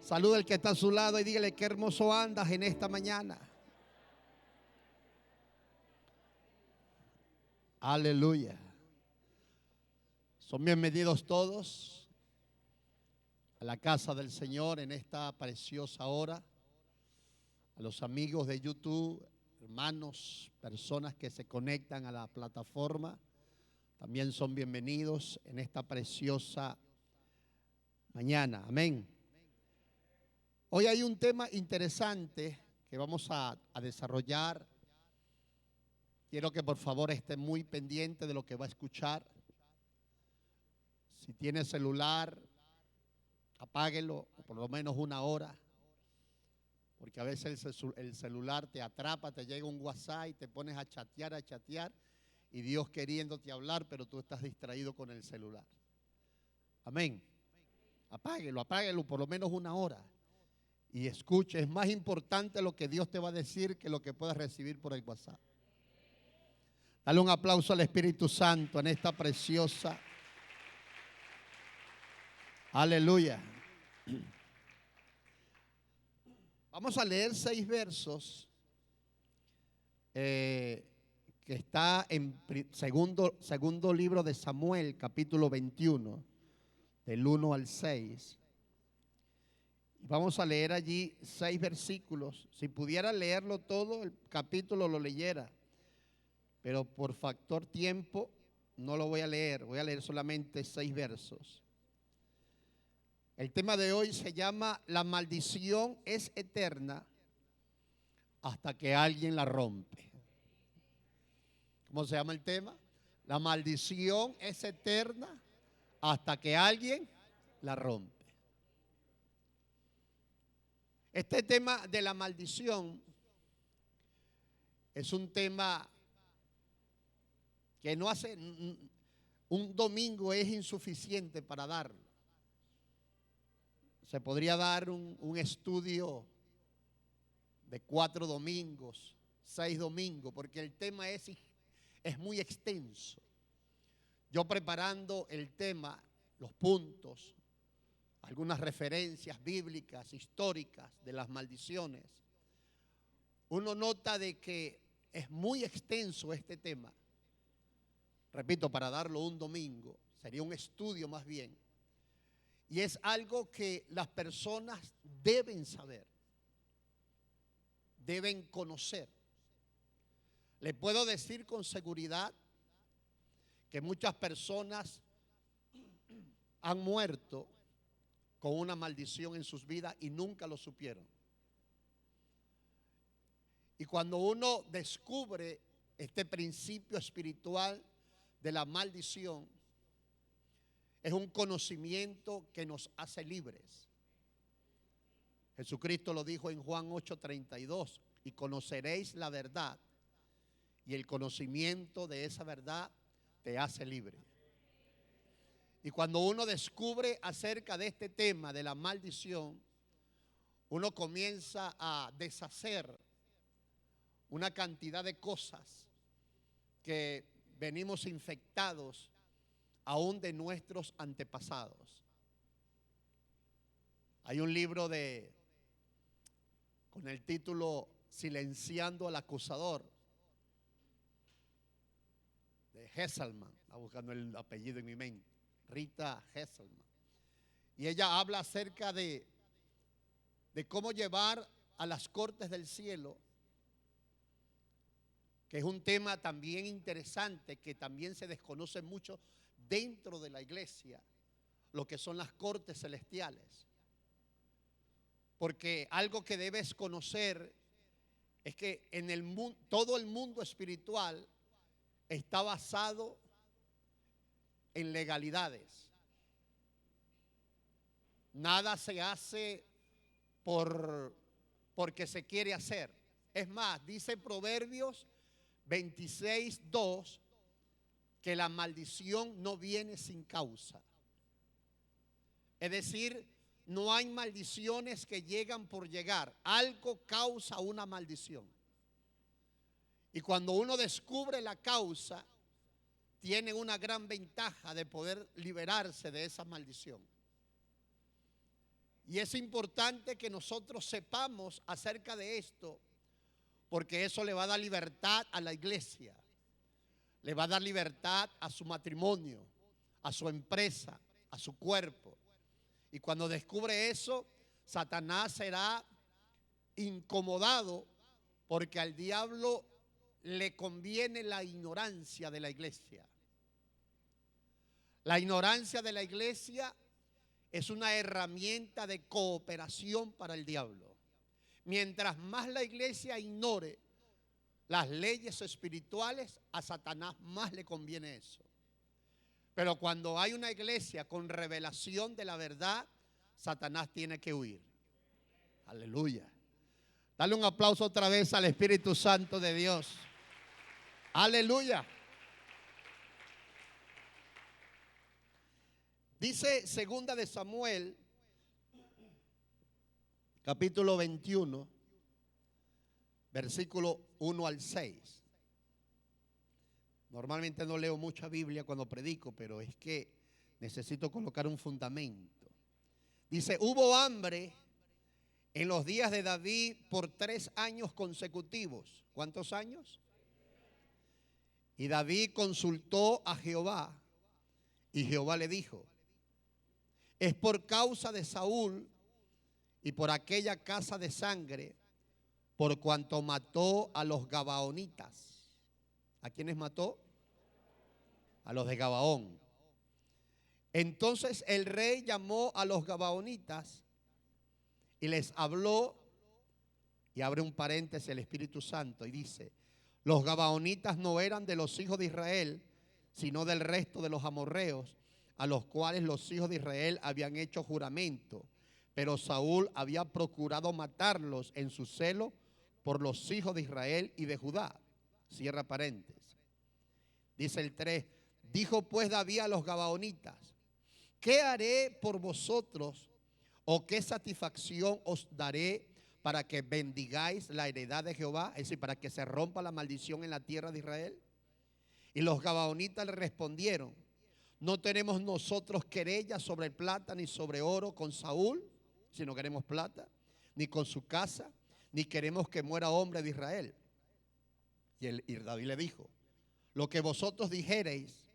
Saluda al que está a su lado y dígale qué hermoso andas en esta mañana. Aleluya. Son bienvenidos todos a la casa del Señor en esta preciosa hora. A los amigos de YouTube, hermanos, personas que se conectan a la plataforma, también son bienvenidos en esta preciosa mañana. Amén. Hoy hay un tema interesante que vamos a desarrollar. Quiero que por favor esté muy pendiente de lo que va a escuchar. Si tiene celular, apáguelo por lo menos una hora. Porque a veces el celular te atrapa, te llega un WhatsApp y te pones a chatear. Y Dios queriéndote hablar, pero tú estás distraído con el celular. Amén. Apáguelo por lo menos una hora. Y escuche, es más importante lo que Dios te va a decir que lo que puedas recibir por el WhatsApp. Dale un aplauso al Espíritu Santo en esta preciosa. Aleluya. Vamos a leer 6 versos que está en segundo libro de Samuel, capítulo 21, del 1 al 6. Vamos a leer allí 6 versículos. Si pudiera leerlo todo, el capítulo lo leyera. Pero por factor tiempo no lo voy a leer. Voy a leer solamente 6 versos. El tema de hoy se llama La maldición es eterna hasta que alguien la rompe. ¿Cómo se llama el tema? La maldición es eterna hasta que alguien la rompe. Este tema de la maldición es un tema que no hace, un domingo es insuficiente para darlo. Se podría dar un estudio de 4 domingos, 6 domingos, porque el tema es muy extenso. Yo preparando el tema, los puntos, algunas referencias bíblicas, históricas de las maldiciones, uno nota de que es muy extenso este tema. Repito, para darlo un domingo, sería un estudio más bien. Y es algo que las personas deben saber, deben conocer. Le puedo decir con seguridad que muchas personas han muerto con una maldición en sus vidas y nunca lo supieron. Y cuando uno descubre este principio espiritual de la maldición, es un conocimiento que nos hace libres. Jesucristo lo dijo en Juan 8:32, y conoceréis la verdad, y el conocimiento de esa verdad te hace libre. Y cuando uno descubre acerca de este tema de la maldición, uno comienza a deshacer una cantidad de cosas que venimos infectados aún de nuestros antepasados. Hay un libro con el título Silenciando al acusador, de Hesselman. Está buscando el apellido en mi mente. Rita Hesselman. Y ella habla acerca de cómo llevar a las cortes del cielo, que es un tema también interesante, que también se desconoce mucho dentro de la iglesia, lo que son las cortes celestiales. Porque algo que debes conocer es que en el mundo, todo el mundo espiritual está basado en legalidades. Nada se hace porque se quiere hacer. Es más, dice Proverbios 26:2 que la maldición no viene sin causa. Es decir, no hay maldiciones que llegan por llegar. Algo causa una maldición. Y cuando uno descubre la causa, tiene una gran ventaja de poder liberarse de esa maldición. Y es importante que nosotros sepamos acerca de esto, porque eso le va a dar libertad a la iglesia, le va a dar libertad a su matrimonio, a su empresa, a su cuerpo. Y cuando descubre eso, Satanás será incomodado, porque al diablo le conviene la ignorancia de la iglesia. La ignorancia de la iglesia es una herramienta de cooperación para el diablo. Mientras más la iglesia ignore las leyes espirituales, a Satanás más le conviene eso. Pero cuando hay una iglesia con revelación de la verdad, Satanás tiene que huir. Aleluya. Dale un aplauso otra vez al Espíritu Santo de Dios. Aleluya. Dice segunda de Samuel, capítulo 21, versículo 1 al 6. Normalmente no leo mucha Biblia cuando predico, pero es que necesito colocar un fundamento. Dice, hubo hambre en los días de David por 3 años consecutivos. ¿Cuántos años? Y David consultó a Jehová, y Jehová le dijo, es por causa de Saúl y por aquella casa de sangre, por cuanto mató a los gabaonitas. ¿A quiénes mató? A los de Gabaón. Entonces el rey llamó a los gabaonitas y les habló, y abre un paréntesis el Espíritu Santo y dice, los gabaonitas no eran de los hijos de Israel, sino del resto de los amorreos, a los cuales los hijos de Israel habían hecho juramento. Pero Saúl había procurado matarlos en su celo por los hijos de Israel y de Judá. Cierra paréntesis. Dice el 3, dijo pues David a los gabaonitas, ¿qué haré por vosotros o qué satisfacción os daré para que bendigáis la heredad de Jehová? Es decir, para que se rompa la maldición en la tierra de Israel. Y los gabaonitas le respondieron, no tenemos nosotros querella sobre plata ni sobre oro con Saúl, si no queremos plata, ni con su casa, ni queremos que muera hombre de Israel. Y David le dijo, lo que vosotros dijereis,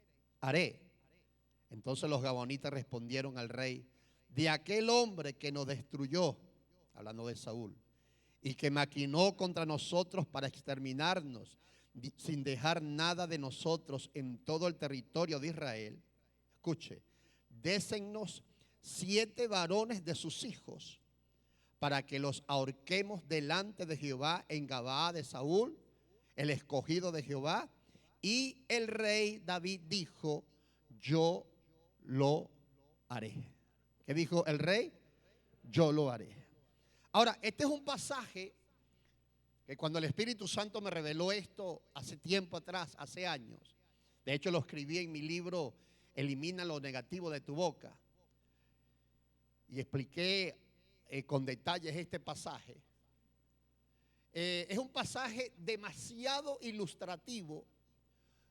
haré. Entonces los gabaonitas respondieron al rey, de aquel hombre que nos destruyó, hablando de Saúl, y que maquinó contra nosotros para exterminarnos, sin dejar nada de nosotros en todo el territorio de Israel. Escuche, désennos 7 varones de sus hijos para que los ahorquemos delante de Jehová en Gabaa de Saúl, el escogido de Jehová. Y el rey David dijo, yo lo haré. ¿Qué dijo el rey? Yo lo haré. Ahora, este es un pasaje que cuando el Espíritu Santo me reveló esto hace tiempo atrás, hace años, de hecho lo escribí en mi libro Elimina lo negativo de tu boca, y expliqué con detalles este pasaje. Es un pasaje demasiado ilustrativo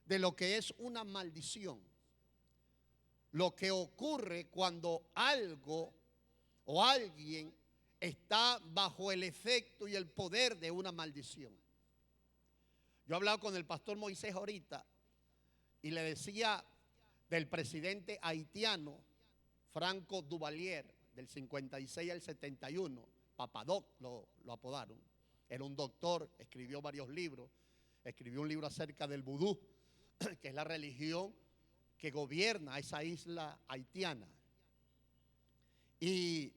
de lo que es una maldición. Lo que ocurre cuando algo o alguien está bajo el efecto y el poder de una maldición. Yo he hablado con el pastor Moisés ahorita y le decía del presidente haitiano Franco Duvalier, del 56 al 71, Papadoc lo apodaron. Era un doctor, escribió varios libros, escribió un libro acerca del vudú, que es la religión que gobierna esa isla haitiana. Y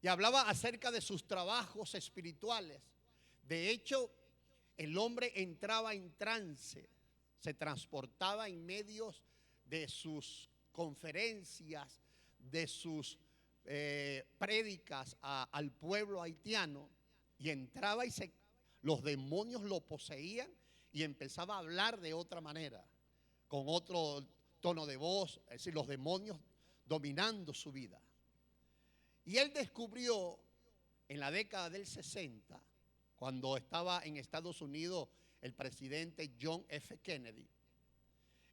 hablaba acerca de sus trabajos espirituales. De hecho, el hombre entraba en trance, se transportaba en medios de sus conferencias, de sus prédicas al pueblo haitiano, y entraba y los demonios lo poseían y empezaba a hablar de otra manera, con otro tono de voz, es decir, los demonios dominando su vida. Y él descubrió en la década del 60, cuando estaba en Estados Unidos el presidente John F. Kennedy,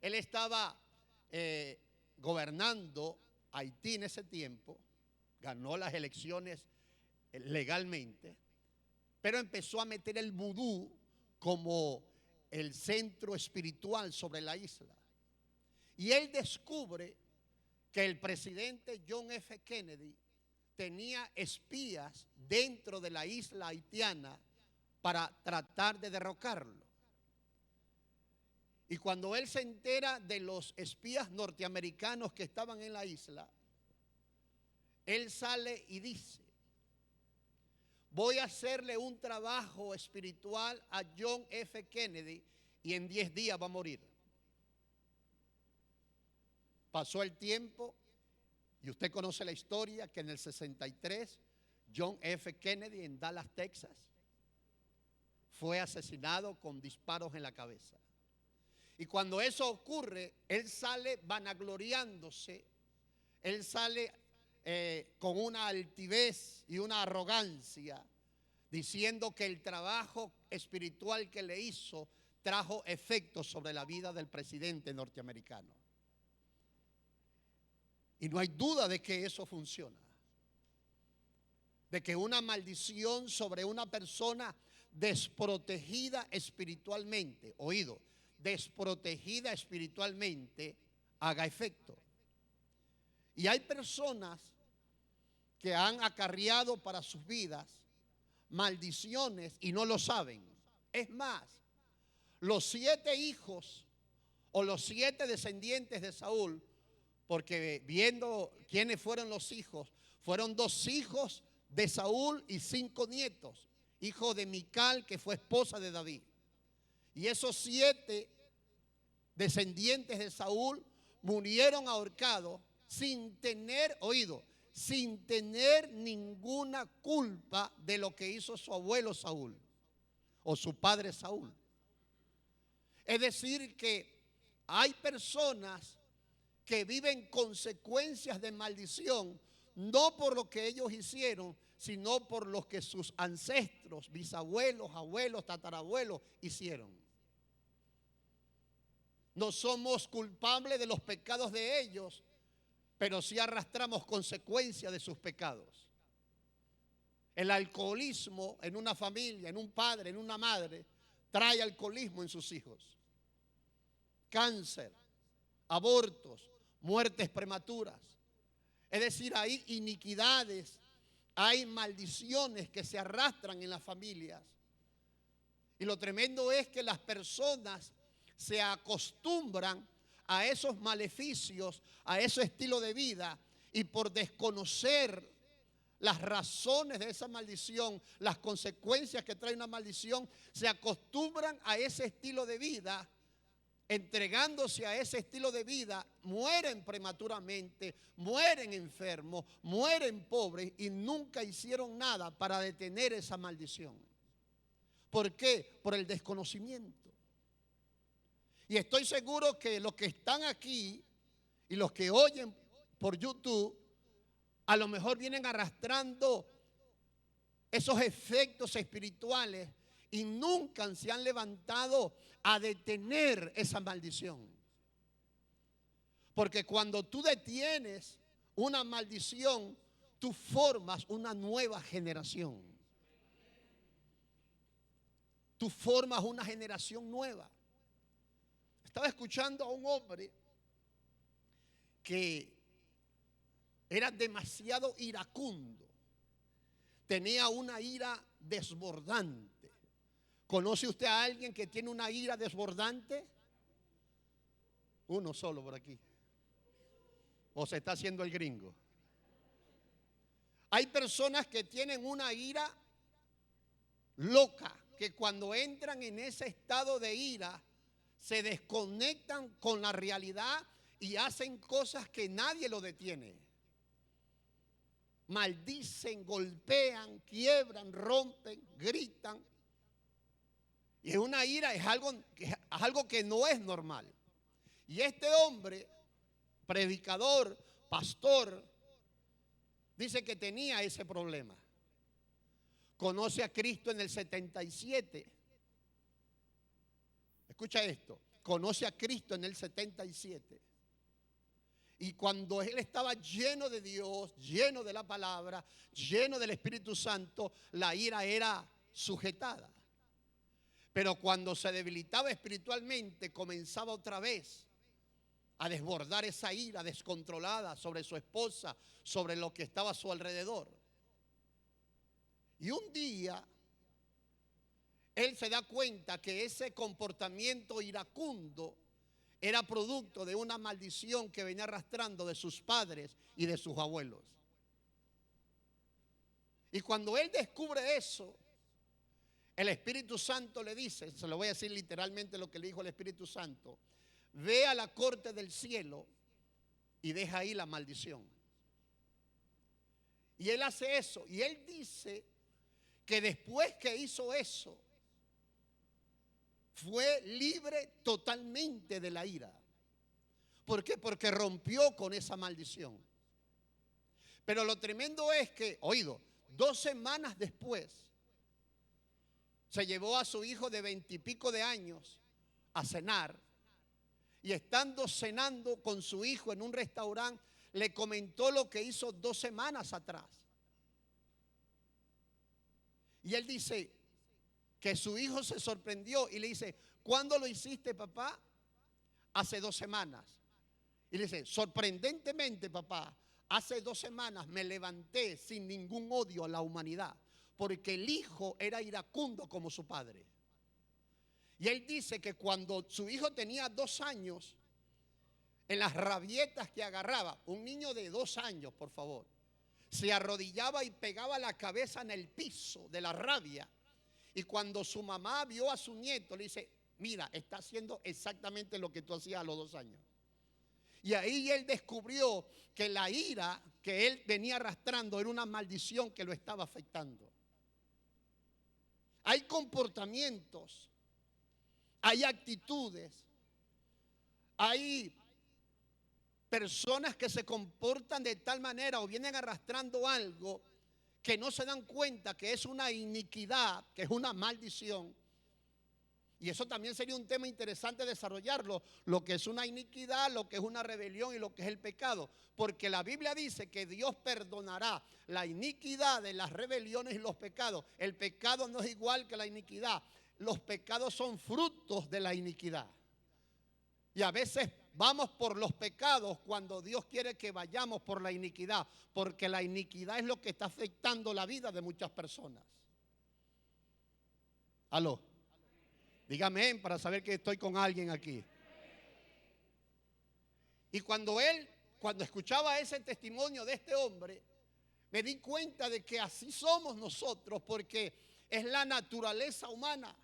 él estaba gobernando Haití en ese tiempo, ganó las elecciones legalmente, pero empezó a meter el vudú como el centro espiritual sobre la isla. Y él descubre que el presidente John F. Kennedy tenía espías dentro de la isla haitiana para tratar de derrocarlo. Y cuando él se entera de los espías norteamericanos que estaban en la isla, él sale y dice: voy a hacerle un trabajo espiritual a John F. Kennedy y en 10 días va a morir. Pasó el tiempo y usted conoce la historia que en el 63 John F. Kennedy en Dallas, Texas, fue asesinado con disparos en la cabeza. Y cuando eso ocurre, él sale vanagloriándose, él sale con una altivez y una arrogancia, diciendo que el trabajo espiritual que le hizo trajo efectos sobre la vida del presidente norteamericano. Y no hay duda de que eso funciona. De que una maldición sobre una persona desprotegida espiritualmente, oído, desprotegida espiritualmente, haga efecto. Y hay personas que han acarreado para sus vidas maldiciones y no lo saben. Es más, los 7 hijos o los 7 descendientes de Saúl, porque viendo quiénes fueron los hijos, fueron 2 hijos de Saúl y 5 nietos, hijo de Mical, que fue esposa de David. Y esos 7 descendientes de Saúl murieron ahorcados sin tener, oído, sin tener ninguna culpa de lo que hizo su abuelo Saúl o su padre Saúl. Es decir, que hay personas que viven consecuencias de maldición, no por lo que ellos hicieron, sino por lo que sus ancestros, bisabuelos, abuelos, tatarabuelos hicieron. No somos culpables de los pecados de ellos, pero sí arrastramos consecuencias de sus pecados. El alcoholismo en una familia, en un padre, en una madre, trae alcoholismo en sus hijos. Cáncer, abortos, muertes prematuras. Es decir, hay iniquidades, hay maldiciones que se arrastran en las familias. Y lo tremendo es que las personas se acostumbran a esos maleficios, a ese estilo de vida, y por desconocer las razones de esa maldición, las consecuencias que trae una maldición, se acostumbran a ese estilo de vida. Entregándose a ese estilo de vida, mueren prematuramente, mueren enfermos, mueren pobres y nunca hicieron nada para detener esa maldición. ¿Por qué? Por el desconocimiento. Y estoy seguro que los que están aquí y los que oyen por YouTube, a lo mejor vienen arrastrando esos efectos espirituales y nunca se han levantado a detener esa maldición. Porque cuando tú detienes una maldición, tú formas una nueva generación. Tú formas una generación nueva. Estaba escuchando a un hombre que era demasiado iracundo. Tenía una ira desbordante. ¿Conoce usted a alguien que tiene una ira desbordante? Uno solo por aquí. ¿O se está haciendo el gringo? Hay personas que tienen una ira loca, que cuando entran en ese estado de ira, se desconectan con la realidad y hacen cosas que nadie lo detiene. Maldicen, golpean, quiebran, rompen, gritan. Y es una ira, es algo que no es normal. Y este hombre, predicador, pastor, dice que tenía ese problema. Conoce a Cristo en el 77. Escucha esto. Conoce a Cristo en el 77. Y cuando él estaba lleno de Dios, lleno de la palabra, lleno del Espíritu Santo, la ira era sujetada. Pero cuando se debilitaba espiritualmente, comenzaba otra vez a desbordar esa ira descontrolada sobre su esposa, sobre lo que estaba a su alrededor. Y un día él se da cuenta que ese comportamiento iracundo era producto de una maldición que venía arrastrando de sus padres y de sus abuelos. Y cuando él descubre eso, el Espíritu Santo le dice, se lo voy a decir literalmente lo que le dijo el Espíritu Santo: ve a la corte del cielo y deja ahí la maldición. Y él hace eso, y él dice que después que hizo eso, fue libre totalmente de la ira. ¿Por qué? Porque rompió con esa maldición. Pero lo tremendo es que, oído, 2 semanas después, se llevó a su hijo de 20 y pico de años a cenar. Y estando cenando con su hijo en un restaurante, le comentó lo que hizo 2 semanas atrás. Y él dice que su hijo se sorprendió y le dice: ¿cuándo lo hiciste, papá? Hace 2 semanas. Y le dice: sorprendentemente, papá, hace 2 semanas me levanté sin ningún odio a la humanidad, porque el hijo era iracundo como su padre. Y él dice que cuando su hijo tenía 2 años, en las rabietas que agarraba, un niño de 2 años, por favor, se arrodillaba y pegaba la cabeza en el piso de la rabia. Y cuando su mamá vio a su nieto, le dice: mira, está haciendo exactamente lo que tú hacías a los 2 años. Y ahí él descubrió que la ira que él venía arrastrando era una maldición que lo estaba afectando. Hay comportamientos, hay actitudes, hay personas que se comportan de tal manera o vienen arrastrando algo que no se dan cuenta que es una iniquidad, que es una maldición. Y eso también sería un tema interesante desarrollarlo, lo que es una iniquidad, lo que es una rebelión y lo que es el pecado. Porque la Biblia dice que Dios perdonará la iniquidad de las rebeliones y los pecados. El pecado no es igual que la iniquidad. Los pecados son frutos de la iniquidad. Y a veces vamos por los pecados cuando Dios quiere que vayamos por la iniquidad, porque la iniquidad es lo que está afectando la vida de muchas personas. Aló, dígame para saber que estoy con alguien aquí. Y cuando escuchaba ese testimonio de este hombre, me di cuenta de que así somos nosotros, porque es la naturaleza humana.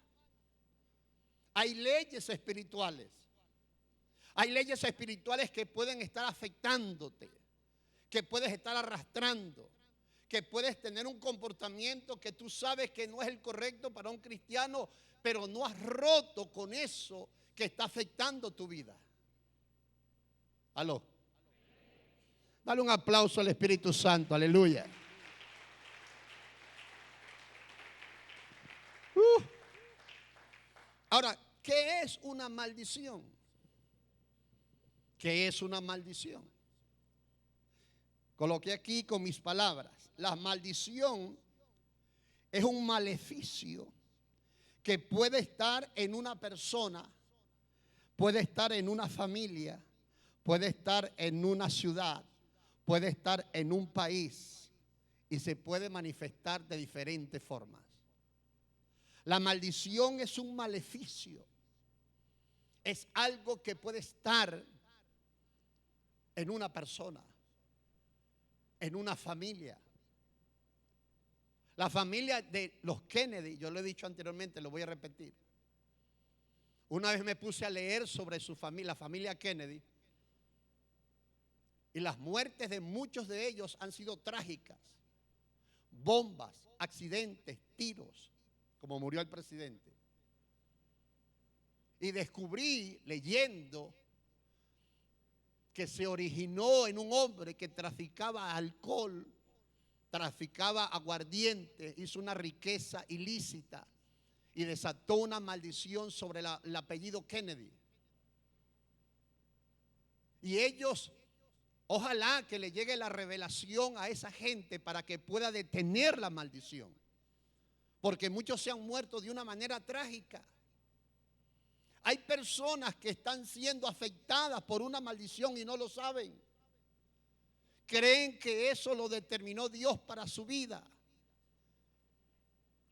Hay leyes espirituales. Hay leyes espirituales que pueden estar afectándote, que puedes estar arrastrando, que puedes tener un comportamiento que tú sabes que no es el correcto para un cristiano, pero no has roto con eso que está afectando tu vida. Aló. Dale un aplauso al Espíritu Santo, aleluya. Ahora, ¿qué es una maldición? ¿Qué es una maldición? Coloqué aquí con mis palabras: la maldición es un maleficio que puede estar en una persona, puede estar en una familia, puede estar en una ciudad, puede estar en un país y se puede manifestar de diferentes formas. La maldición es un maleficio, es algo que puede estar en una persona, en una familia. La familia de los Kennedy, yo lo he dicho anteriormente, lo voy a repetir. Una vez me puse a leer sobre su familia, la familia Kennedy, y las muertes de muchos de ellos han sido trágicas. Bombas, accidentes, tiros, como murió el presidente. Y descubrí, leyendo, que se originó en un hombre que traficaba alcohol, traficaba aguardiente, hizo una riqueza ilícita y desató una maldición sobre el apellido Kennedy. Y ellos Ojalá que le llegue la revelación a esa gente para que pueda detener la maldición. Porque muchos se han muerto de una manera trágica. Hay personas que están siendo afectadas por una maldición y no lo saben. Creen que eso lo determinó Dios para su vida.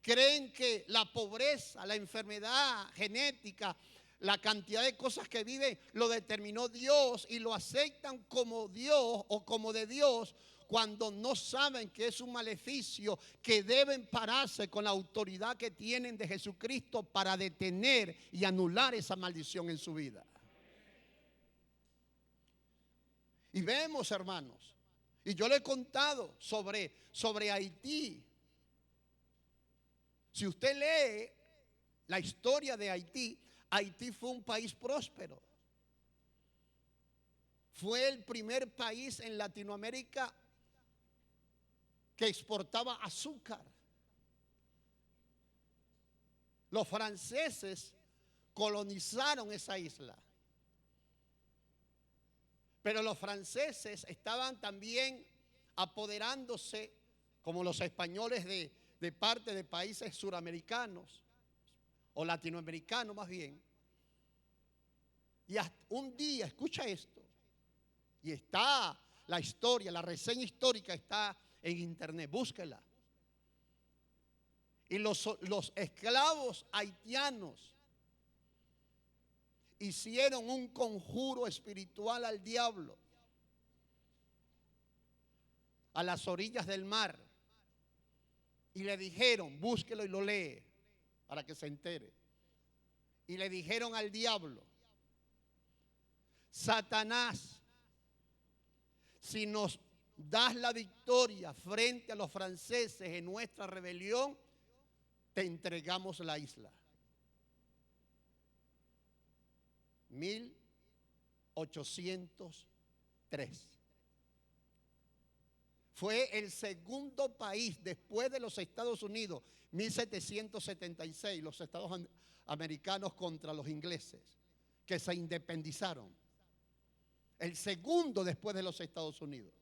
Creen que la pobreza, la enfermedad genética, la cantidad de cosas que viven lo determinó Dios y lo aceptan como Dios o como de Dios, cuando no saben que es un maleficio, que deben pararse con la autoridad que tienen de Jesucristo para detener y anular esa maldición en su vida. Y vemos, hermanos, y yo le he contado sobre Haití. Si usted lee la historia de Haití, Haití fue un país próspero. Fue el primer país en Latinoamérica que exportaba azúcar. Los franceses colonizaron esa isla. Pero los franceses estaban también apoderándose, como los españoles, de parte de países suramericanos o latinoamericanos más bien. Y hasta un día, escucha esto, y está la historia, la reseña histórica está en internet, búsquela. Y los esclavos haitianos hicieron un conjuro espiritual al diablo a las orillas del mar y le dijeron, búsquelo y lo lee para que se entere. Y le dijeron al diablo: Satanás, si nos das la victoria frente a los franceses en nuestra rebelión, te entregamos la isla. 1803. Fue el segundo país después de los Estados Unidos, 1776, los Estados americanos contra los ingleses, que se independizaron. El segundo después de los Estados Unidos.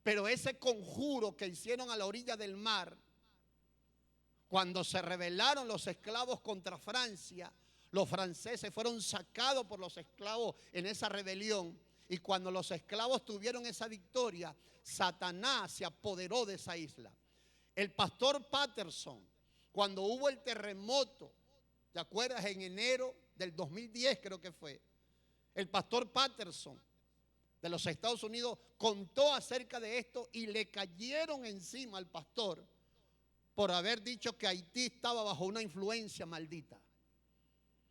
Pero ese conjuro que hicieron a la orilla del mar, cuando se rebelaron los esclavos contra Francia, los franceses fueron sacados por los esclavos en esa rebelión. Y cuando los esclavos tuvieron esa victoria, Satanás se apoderó de esa isla. El pastor Patterson, cuando hubo el terremoto, ¿te acuerdas? En enero del 2010 creo que fue. El pastor Patterson de los Estados Unidos contó acerca de esto y le cayeron encima al pastor por haber dicho que Haití estaba bajo una influencia maldita.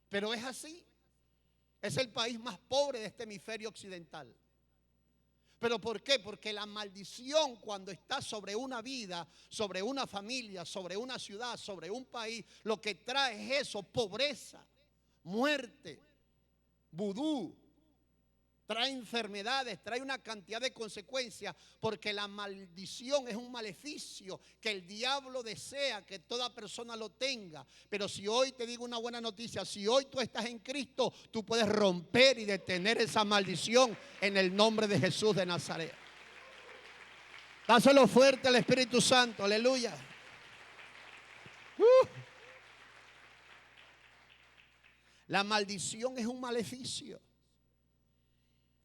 Pero es así. Es el país más pobre de este hemisferio occidental. ¿Pero por qué? Porque la maldición, cuando está sobre una vida, sobre una familia, sobre una ciudad, sobre un país, lo que trae es eso: pobreza, muerte, vudú. Trae enfermedades, trae una cantidad de consecuencias, porque la maldición es un maleficio que el diablo desea que toda persona lo tenga. Pero si hoy te digo una buena noticia, si hoy tú estás en Cristo, tú puedes romper y detener esa maldición en el nombre de Jesús de Nazaret. Dáselo fuerte al Espíritu Santo, aleluya. La maldición es un maleficio.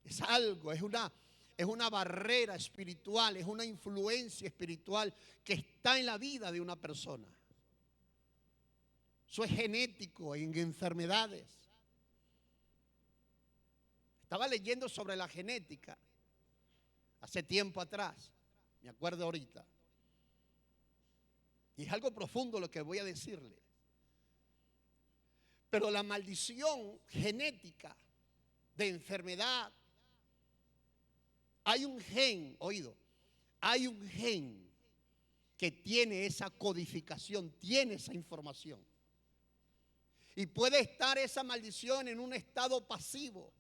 Es algo, es una barrera espiritual, es una influencia espiritual que está en la vida de una persona. Eso es genético, en enfermedades. Estaba leyendo sobre la genética hace tiempo atrás, me acuerdo ahorita. Y es algo profundo lo que voy a decirle. Pero la maldición genética de enfermedad, hay un gen, oído, hay un gen que tiene esa codificación, tiene esa información. Y puede estar esa maldición en un estado pasivo,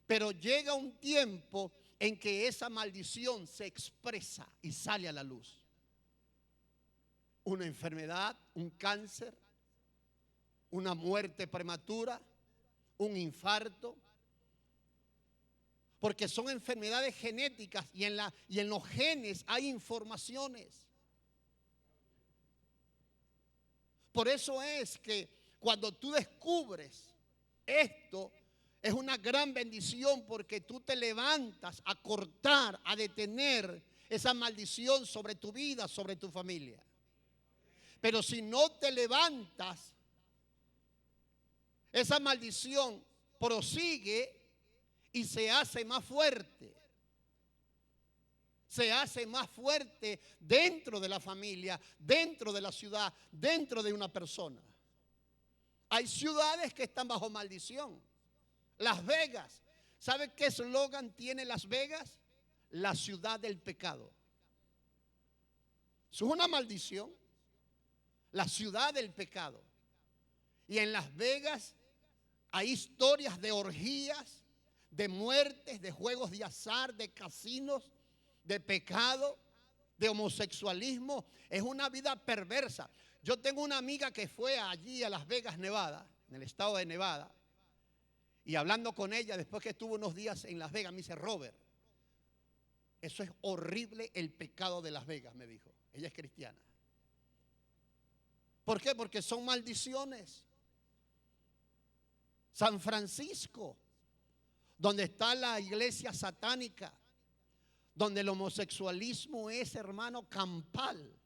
pero llega un tiempo en que esa maldición se expresa y sale a la luz. Una enfermedad, un cáncer, una muerte prematura, un infarto. Porque son enfermedades genéticas y en los genes hay informaciones. Por eso es que cuando tú descubres esto, es una gran bendición, porque tú te levantas a cortar, a detener esa maldición sobre tu vida, sobre tu familia. Pero si no te levantas, esa maldición prosigue y se hace más fuerte. Se hace más fuerte dentro de la familia, dentro de la ciudad, dentro de una persona. Hay ciudades que están bajo maldición. Las Vegas. ¿Sabe qué eslogan tiene Las Vegas? La ciudad del pecado. Eso es una maldición. La ciudad del pecado. Y en Las Vegas hay historias de orgías, de muertes, de juegos de azar, de casinos, de pecado, de homosexualismo. Es una vida perversa. Yo tengo una amiga que fue allí a Las Vegas, Nevada, en el estado de Nevada. Y hablando con ella, después que estuvo unos días en Las Vegas, me dice: Robert, eso es horrible, el pecado de Las Vegas, me dijo. Ella es cristiana. ¿Por qué? Porque son maldiciones. San Francisco, donde está la iglesia satánica, donde el homosexualismo es, hermano, campal.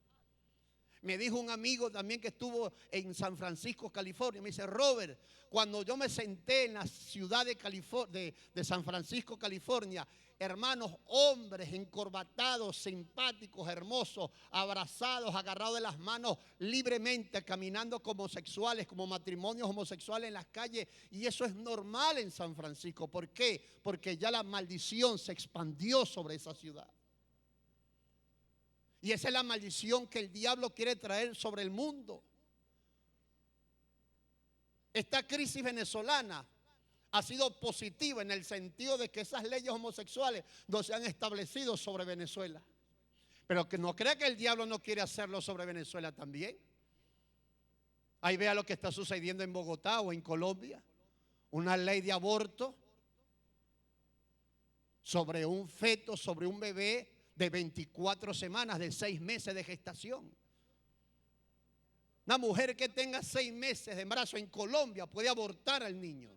Me dijo un amigo también que estuvo en San Francisco, California. Me dice: Robert, cuando yo me senté en la ciudad de San Francisco, California, hermanos, hombres encorbatados, simpáticos, hermosos, abrazados, agarrados de las manos libremente, caminando como homosexuales, como matrimonios homosexuales en las calles. Y eso es normal en San Francisco. ¿Por qué? Porque ya la maldición se expandió sobre esa ciudad. Y esa es la maldición que el diablo quiere traer sobre el mundo. Esta crisis venezolana ha sido positiva en el sentido de que esas leyes homosexuales no se han establecido sobre Venezuela. Pero que no crea que el diablo no quiere hacerlo sobre Venezuela también. Ahí vea lo que está sucediendo en Bogotá o en Colombia. Una ley de aborto sobre un feto, sobre un bebé de 24 semanas, de 6 meses de gestación. Una mujer que tenga 6 meses de embarazo en Colombia puede abortar al niño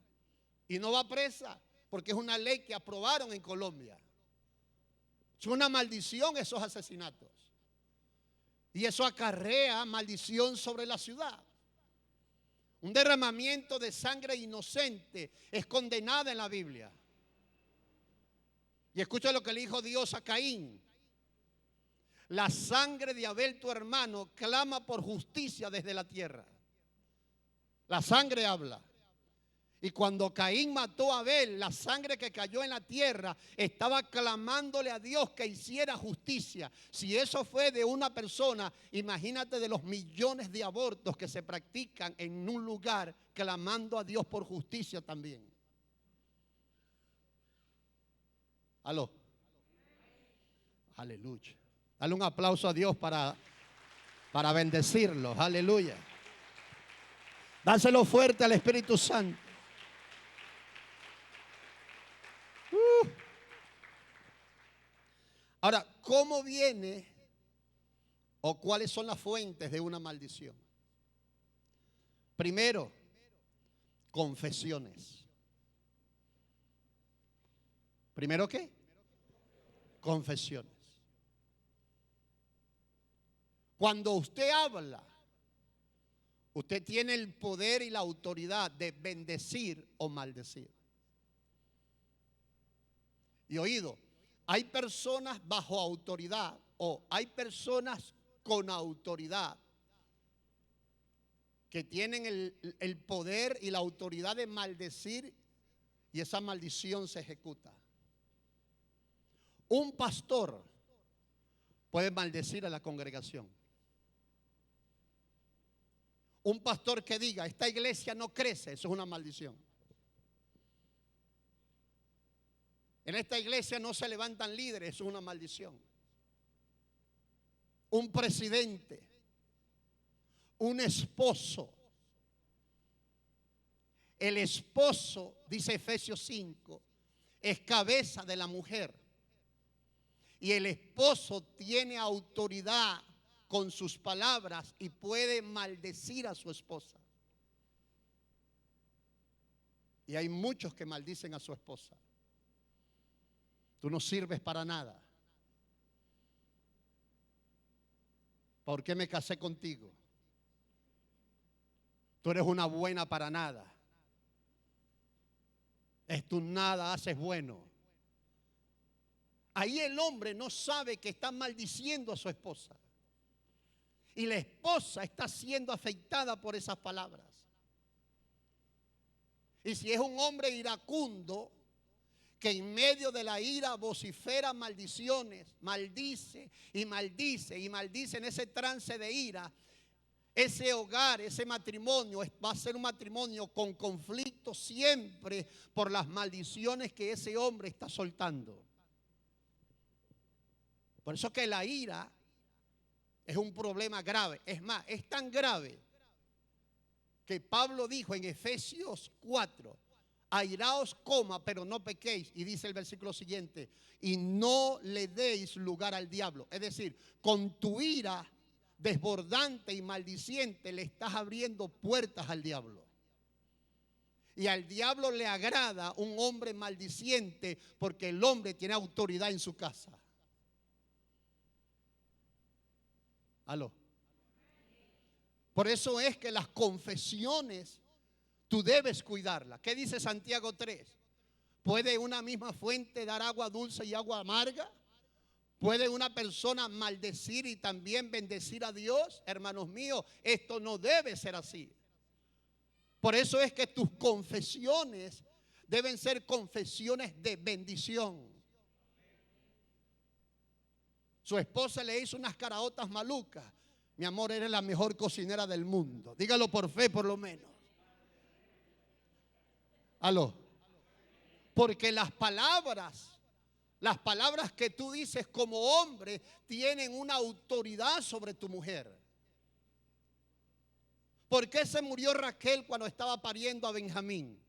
y no va presa, porque es una ley que aprobaron en Colombia. Es una maldición esos asesinatos. Y eso acarrea maldición sobre la ciudad. Un derramamiento de sangre inocente es condenada en la Biblia. Y escucha lo que le dijo Dios a Caín: la sangre de Abel tu hermano clama por justicia desde la tierra. La sangre habla. Y cuando Caín mató a Abel, la sangre que cayó en la tierra estaba clamándole a Dios que hiciera justicia. Si eso fue de una persona, imagínate de los millones de abortos que se practican en un lugar clamando a Dios por justicia también. Aló. Aleluya. Dale un aplauso a Dios para bendecirlo. Aleluya. Dáselo fuerte al Espíritu Santo. Ahora, ¿cómo viene o cuáles son las fuentes de una maldición? Primero, confesiones. ¿Primero qué? Confesiones. Cuando usted habla, usted tiene el poder y la autoridad de bendecir o maldecir. Y oído, hay personas bajo autoridad o hay personas con autoridad que tienen el poder y la autoridad de maldecir, y esa maldición se ejecuta. Un pastor puede maldecir a la congregación. Un pastor que diga: esta iglesia no crece, eso es una maldición. En esta iglesia no se levantan líderes, eso es una maldición. Un presidente, un esposo. El esposo, dice Efesios 5, es cabeza de la mujer. Y el esposo tiene autoridad con sus palabras y puede maldecir a su esposa. Y hay muchos que maldicen a su esposa. Tú no sirves para nada. ¿Por qué me casé contigo? Tú eres una buena para nada. Tú nada haces bueno. Ahí el hombre no sabe que está maldiciendo a su esposa. Y la esposa está siendo afectada por esas palabras. Y si es un hombre iracundo, que en medio de la ira vocifera maldiciones, maldice y maldice y maldice en ese trance de ira, ese hogar, ese matrimonio va a ser un matrimonio con conflicto siempre por las maldiciones que ese hombre está soltando. Por eso que la ira es un problema grave. Es más, es tan grave que Pablo dijo en Efesios 4, airaos, pero no pequéis. Y dice el versículo siguiente, y no le deis lugar al diablo. Es decir, con tu ira desbordante y maldiciente le estás abriendo puertas al diablo. Y al diablo le agrada un hombre maldiciente porque el hombre tiene autoridad en su casa. ¿Aló? Por eso es que las confesiones tú debes cuidarlas. ¿Qué dice Santiago 3? ¿Puede una misma fuente dar agua dulce y agua amarga? ¿Puede una persona maldecir y también bendecir a Dios? Hermanos míos, esto no debe ser así. Por eso es que tus confesiones deben ser confesiones de bendición. Su esposa le hizo unas caraotas malucas. Mi amor, eres la mejor cocinera del mundo. Dígalo por fe, por lo menos. Aló. Porque las palabras que tú dices como hombre tienen una autoridad sobre tu mujer. ¿Por qué se murió Raquel cuando estaba pariendo a Benjamín?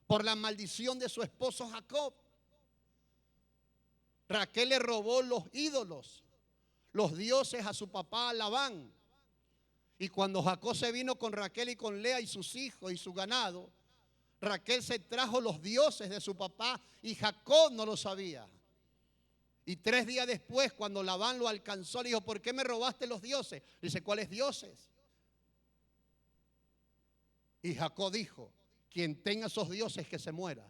Por la maldición de su esposo Jacob. Raquel le robó los ídolos, los dioses a su papá Labán. Y cuando Jacob se vino con Raquel y con Lea y sus hijos y su ganado, Raquel se trajo los dioses de su papá y Jacob no lo sabía. Y 3 días después, cuando Labán lo alcanzó, le dijo, ¿por qué me robaste los dioses? Dice, ¿cuáles dioses? Y Jacob dijo, quien tenga esos dioses que se muera,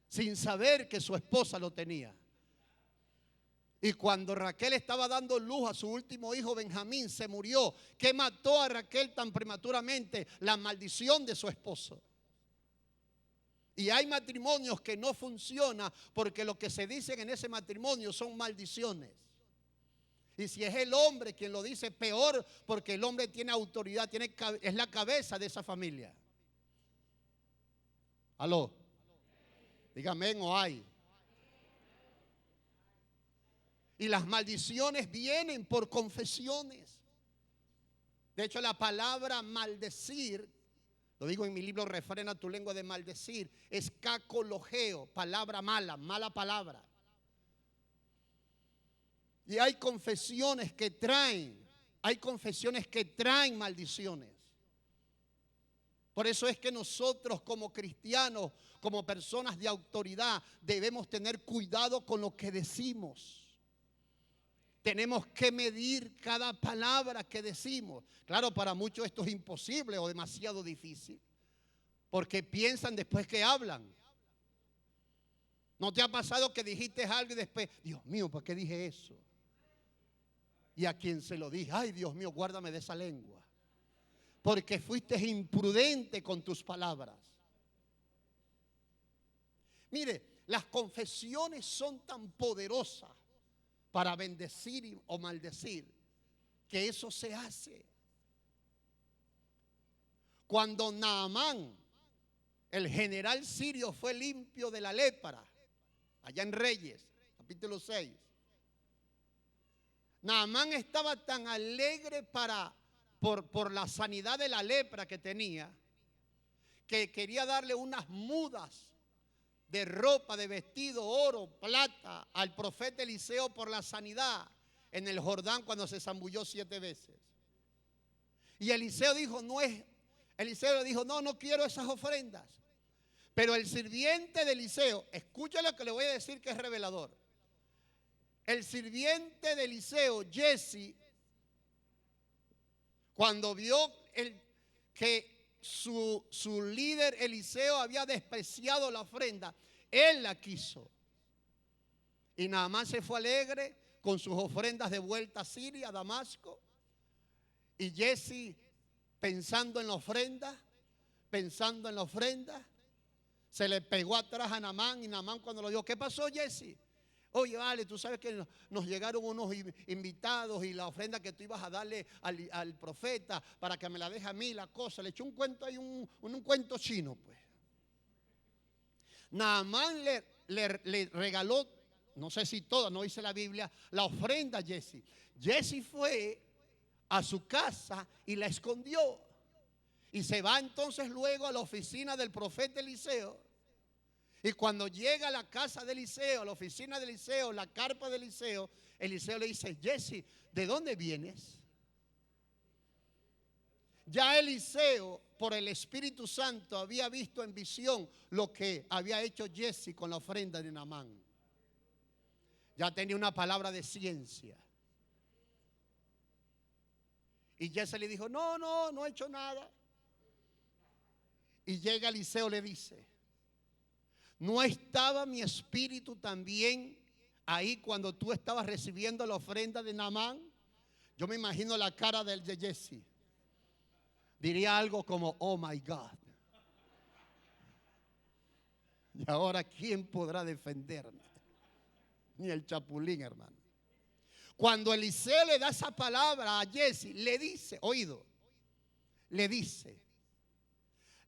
sin saber que su esposa lo tenía. Y cuando Raquel estaba dando luz a su último hijo Benjamín, se murió. ¿Qué mató a Raquel tan prematuramente? La maldición de su esposo. Y hay matrimonios que no funcionan porque lo que se dice en ese matrimonio son maldiciones. Y si es el hombre quien lo dice, peor, porque el hombre tiene autoridad, es la cabeza de esa familia. Aló. Dígame o hay. Y las maldiciones vienen por confesiones. De hecho, la palabra maldecir, lo digo en mi libro Refrena tu lengua de maldecir, es cacologeo, palabra mala, mala palabra. Y hay confesiones que traen maldiciones. Por eso es que nosotros como cristianos, como personas de autoridad, debemos tener cuidado con lo que decimos. Tenemos que medir cada palabra que decimos. Claro, para muchos esto es imposible o demasiado difícil, porque piensan después que hablan. ¿No te ha pasado que dijiste algo y después, Dios mío, ¿por qué dije eso? Y a quien se lo dije, ay Dios mío, guárdame de esa lengua, porque fuiste imprudente con tus palabras. Mire, las confesiones son tan poderosas para bendecir o maldecir, que eso se hace. Cuando Naamán, el general sirio, fue limpio de la lepra, allá en Reyes, capítulo 6, Naamán estaba tan alegre por la sanidad de la lepra que tenía, que quería darle unas mudas de ropa, de vestido, oro, plata al profeta Eliseo por la sanidad en el Jordán cuando se zambulló 7 veces. Y Eliseo le dijo, no quiero esas ofrendas. Pero el sirviente de Eliseo, escucha lo que le voy a decir que es revelador. El sirviente de Eliseo, Jesse, cuando vio que su líder Eliseo había despreciado la ofrenda, él la quiso. Y Naamán se fue alegre con sus ofrendas de vuelta a Siria, a Damasco. Y Jesse, pensando en la ofrenda, se le pegó atrás a Naamán. Y Naamán, cuando lo vio, ¿qué pasó, Jesse? Oye, vale, tú sabes que nos llegaron unos invitados y la ofrenda que tú ibas a darle al profeta para que me la deje a mí, la cosa. Le echó un cuento ahí, un cuento chino, pues. Naamán le regaló, no sé si toda, no dice la Biblia, la ofrenda a Jesse. Jesse fue a su casa y la escondió. Y se va entonces luego a la oficina del profeta Eliseo. Y cuando llega a la casa de Eliseo, a la oficina de Eliseo, la carpa de Eliseo, Eliseo le dice, Jesse, ¿de dónde vienes? Ya Eliseo, por el Espíritu Santo, había visto en visión lo que había hecho Jesse con la ofrenda de Naamán. Ya tenía una palabra de ciencia. Y Jesse le dijo, no he hecho nada. Y llega Eliseo y le dice, ¿no estaba mi espíritu también ahí cuando tú estabas recibiendo la ofrenda de Naamán? Yo me imagino la cara de Jesse. Diría algo como, oh my God. Y ahora, ¿quién podrá defenderme? Ni el chapulín, hermano. Cuando Eliseo le da esa palabra a Jesse, le dice, oído, le dice,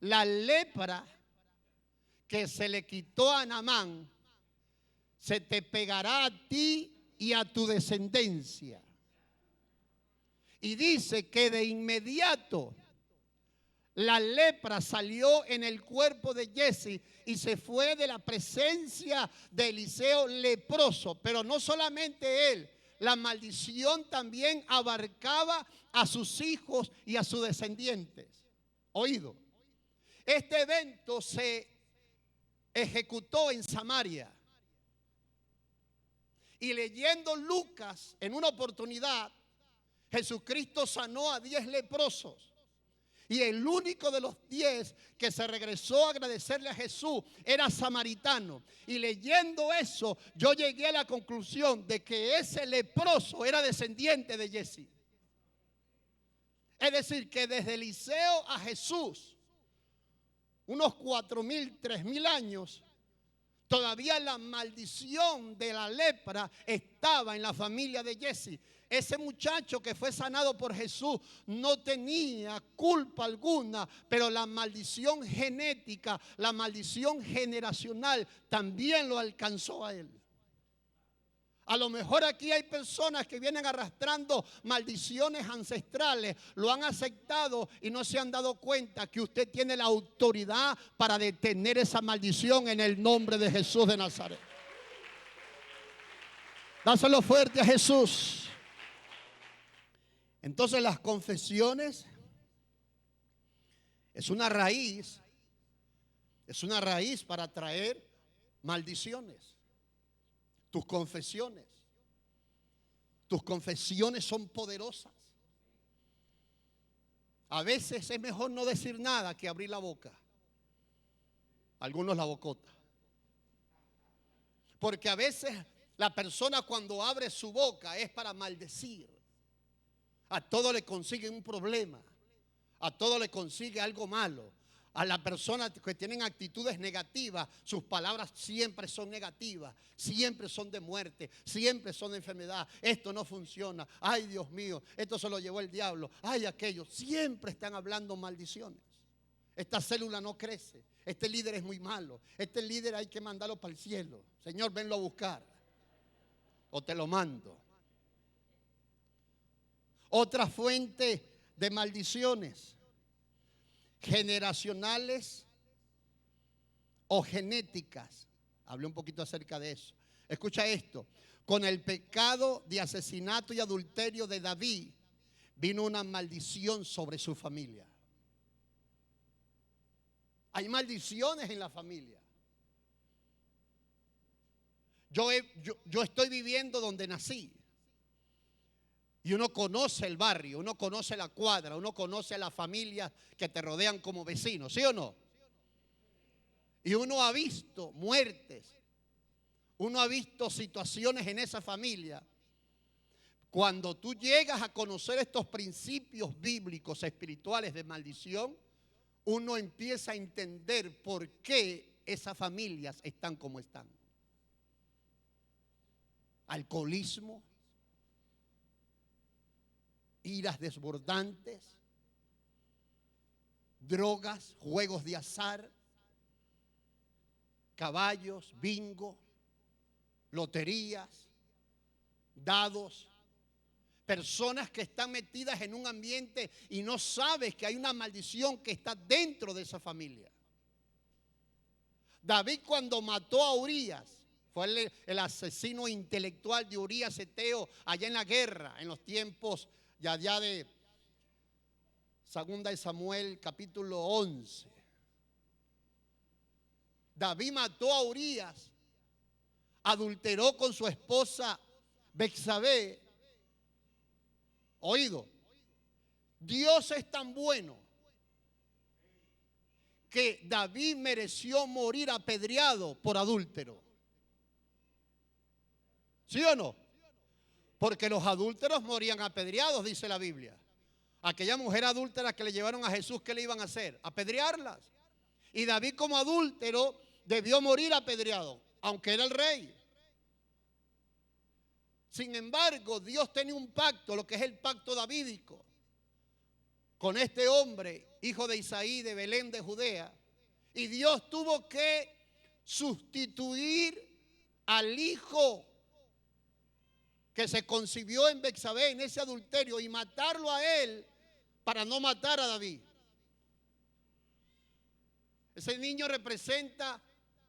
la lepra que se le quitó a Naamán se te pegará a ti y a tu descendencia. Y dice que de inmediato la lepra salió en el cuerpo de Jesse y se fue de la presencia de Eliseo leproso. Pero no solamente él, la maldición también abarcaba a sus hijos y a sus descendientes. Oído, este evento se ejecutó en Samaria. Y leyendo Lucas, en una oportunidad, Jesucristo sanó a 10 leprosos. Y el único de los 10 que se regresó a agradecerle a Jesús era samaritano. Y leyendo eso, yo llegué a la conclusión de que ese leproso era descendiente de Jesse. Es decir, que desde Eliseo a Jesús, unos 4,000, 3,000 años, todavía la maldición de la lepra estaba en la familia de Jesse. Ese muchacho que fue sanado por Jesús no tenía culpa alguna, pero la maldición genética, la maldición generacional también lo alcanzó a él. A lo mejor aquí hay personas que vienen arrastrando maldiciones ancestrales, lo han aceptado y no se han dado cuenta que usted tiene la autoridad para detener esa maldición en el nombre de Jesús de Nazaret. Dáselo fuerte a Jesús. Entonces las confesiones es una raíz para traer maldiciones. Tus confesiones son poderosas. A veces es mejor no decir nada que abrir la boca. Algunos la bocota. Porque a veces la persona cuando abre su boca es para maldecir. A todo le consigue un problema. A todo le consigue algo malo. A las personas que tienen actitudes negativas, sus palabras siempre son negativas, siempre son de muerte, siempre son de enfermedad. Esto no funciona. Ay, Dios mío, esto se lo llevó el diablo. Ay, aquello. Siempre están hablando maldiciones. Esta célula no crece. Este líder es muy malo. Este líder hay que mandarlo para el cielo. Señor, venlo a buscar. O te lo mando. Otra fuente de maldiciones generacionales o genéticas. Hablé un poquito acerca de eso. Escucha esto. Con el pecado de asesinato y adulterio de David, vino una maldición sobre su familia. Hay maldiciones en la familia. Yo estoy viviendo donde nací. Y uno conoce el barrio, uno conoce la cuadra, uno conoce a las familias que te rodean como vecinos, ¿sí o no? Y uno ha visto muertes, uno ha visto situaciones en esa familia. Cuando tú llegas a conocer estos principios bíblicos, espirituales de maldición, uno empieza a entender por qué esas familias están como están. Alcoholismo, iras desbordantes, drogas, juegos de azar, caballos, bingo, loterías, dados, personas que están metidas en un ambiente y no sabes que hay una maldición que está dentro de esa familia. David, cuando mató a Urías, fue el asesino intelectual de Urías Eteo allá en la guerra, en los tiempos ya de 2 de Samuel capítulo 11. David mató a Urías, adulteró con su esposa Betsabé. Oído, Dios es tan bueno que David mereció morir apedreado por adúltero. ¿Sí o no? Porque los adúlteros morían apedreados, dice la Biblia. Aquella mujer adúltera que le llevaron a Jesús, ¿qué le iban a hacer? Apedrearlas. Y David, como adúltero, debió morir apedreado, aunque era el rey. Sin embargo, Dios tenía un pacto, lo que es el pacto davídico, con este hombre, hijo de Isaí, de Belén de Judea. Y Dios tuvo que sustituir al hijo que se concibió en Betsabé, en ese adulterio, y matarlo a él para no matar a David. Ese niño representa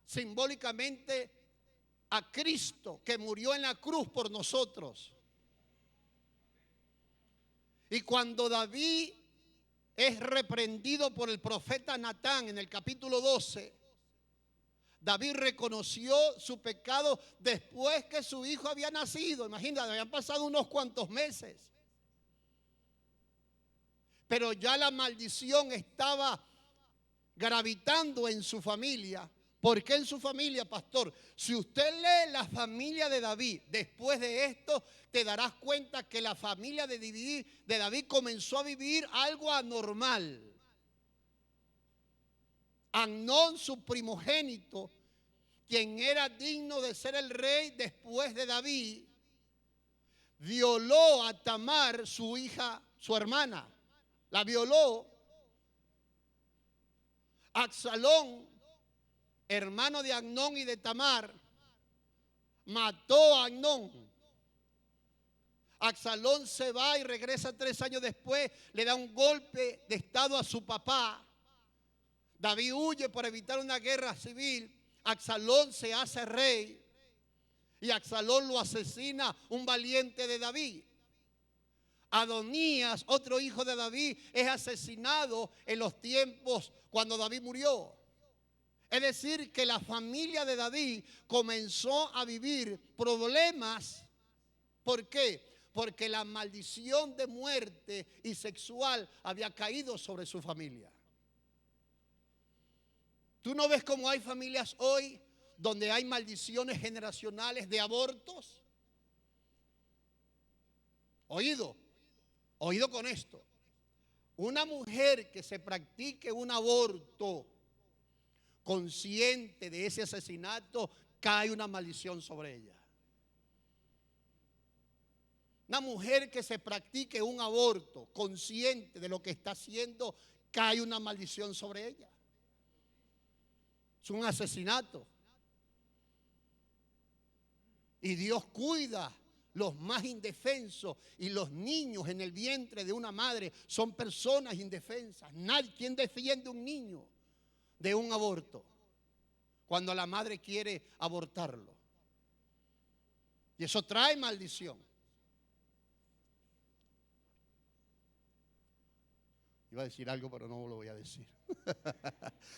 simbólicamente a Cristo, que murió en la cruz por nosotros. Y cuando David es reprendido por el profeta Natán en el capítulo 12, David reconoció su pecado después que su hijo había nacido. Imagínate, habían pasado unos cuantos meses. Pero ya la maldición estaba gravitando en su familia. ¿Por qué en su familia, pastor? Si usted lee la familia de David, después de esto te darás cuenta que la familia de David comenzó a vivir algo anormal. Amnón, su primogénito, quien era digno de ser el rey después de David, violó a Tamar, su hija, su hermana. La violó. Absalón, hermano de Amnón y de Tamar, mató a Amnón. Absalón se va y regresa 3 años después, le da un golpe de estado a su papá. David huye para evitar una guerra civil. Absalón se hace rey y Absalón lo asesina un valiente de David. Adonías, otro hijo de David, es asesinado en los tiempos cuando David murió. Es decir, que la familia de David comenzó a vivir problemas. ¿Por qué? Porque la maldición de muerte y sexual había caído sobre su familia. ¿Tú no ves cómo hay familias hoy donde hay maldiciones generacionales de abortos? Oído con esto. Una mujer que se practique un aborto consciente de ese asesinato, cae una maldición sobre ella. Una mujer que se practique un aborto consciente de lo que está haciendo, cae una maldición sobre ella. Es un asesinato. Y Dios cuida los más indefensos, y los niños en el vientre de una madre son personas indefensas. Nadie, ¿quién defiende a un niño de un aborto? cuando la madre quiere abortarlo. Y eso trae maldición. Iba a decir algo, pero no lo voy a decir.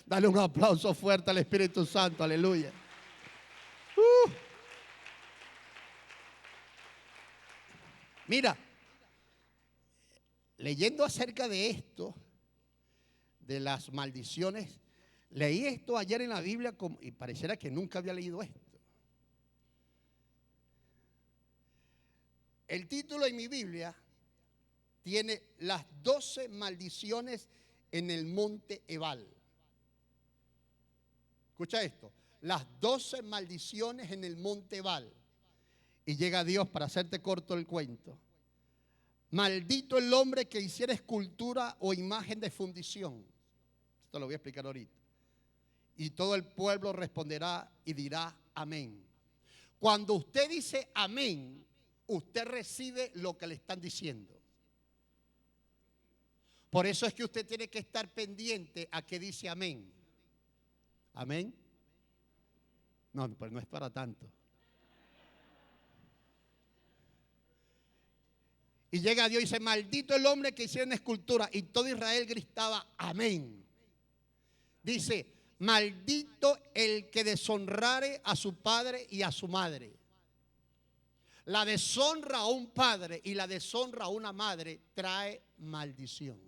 Dale un aplauso fuerte al Espíritu Santo, aleluya. Mira, leyendo acerca de esto, de las maldiciones, leí esto ayer en la Biblia y pareciera que nunca había leído esto. El título en mi Biblia tiene las 12 maldiciones en el monte Ebal. Escucha esto, las 12 maldiciones en el monte Ebal. Y llega Dios, para hacerte corto el cuento: maldito el hombre que hiciera escultura o imagen de fundición. Esto lo voy a explicar ahorita. Y todo el pueblo responderá y dirá amén. Cuando usted dice amén, usted recibe lo que le están diciendo. Por eso es que usted tiene que estar pendiente a que dice amén. Amén. No, pues no es para tanto. Y llega Dios y dice: maldito el hombre que hiciera una escultura. Y todo Israel gritaba amén. Dice: maldito el que deshonrare a su padre y a su madre. La deshonra a un padre y la deshonra a una madre trae maldición.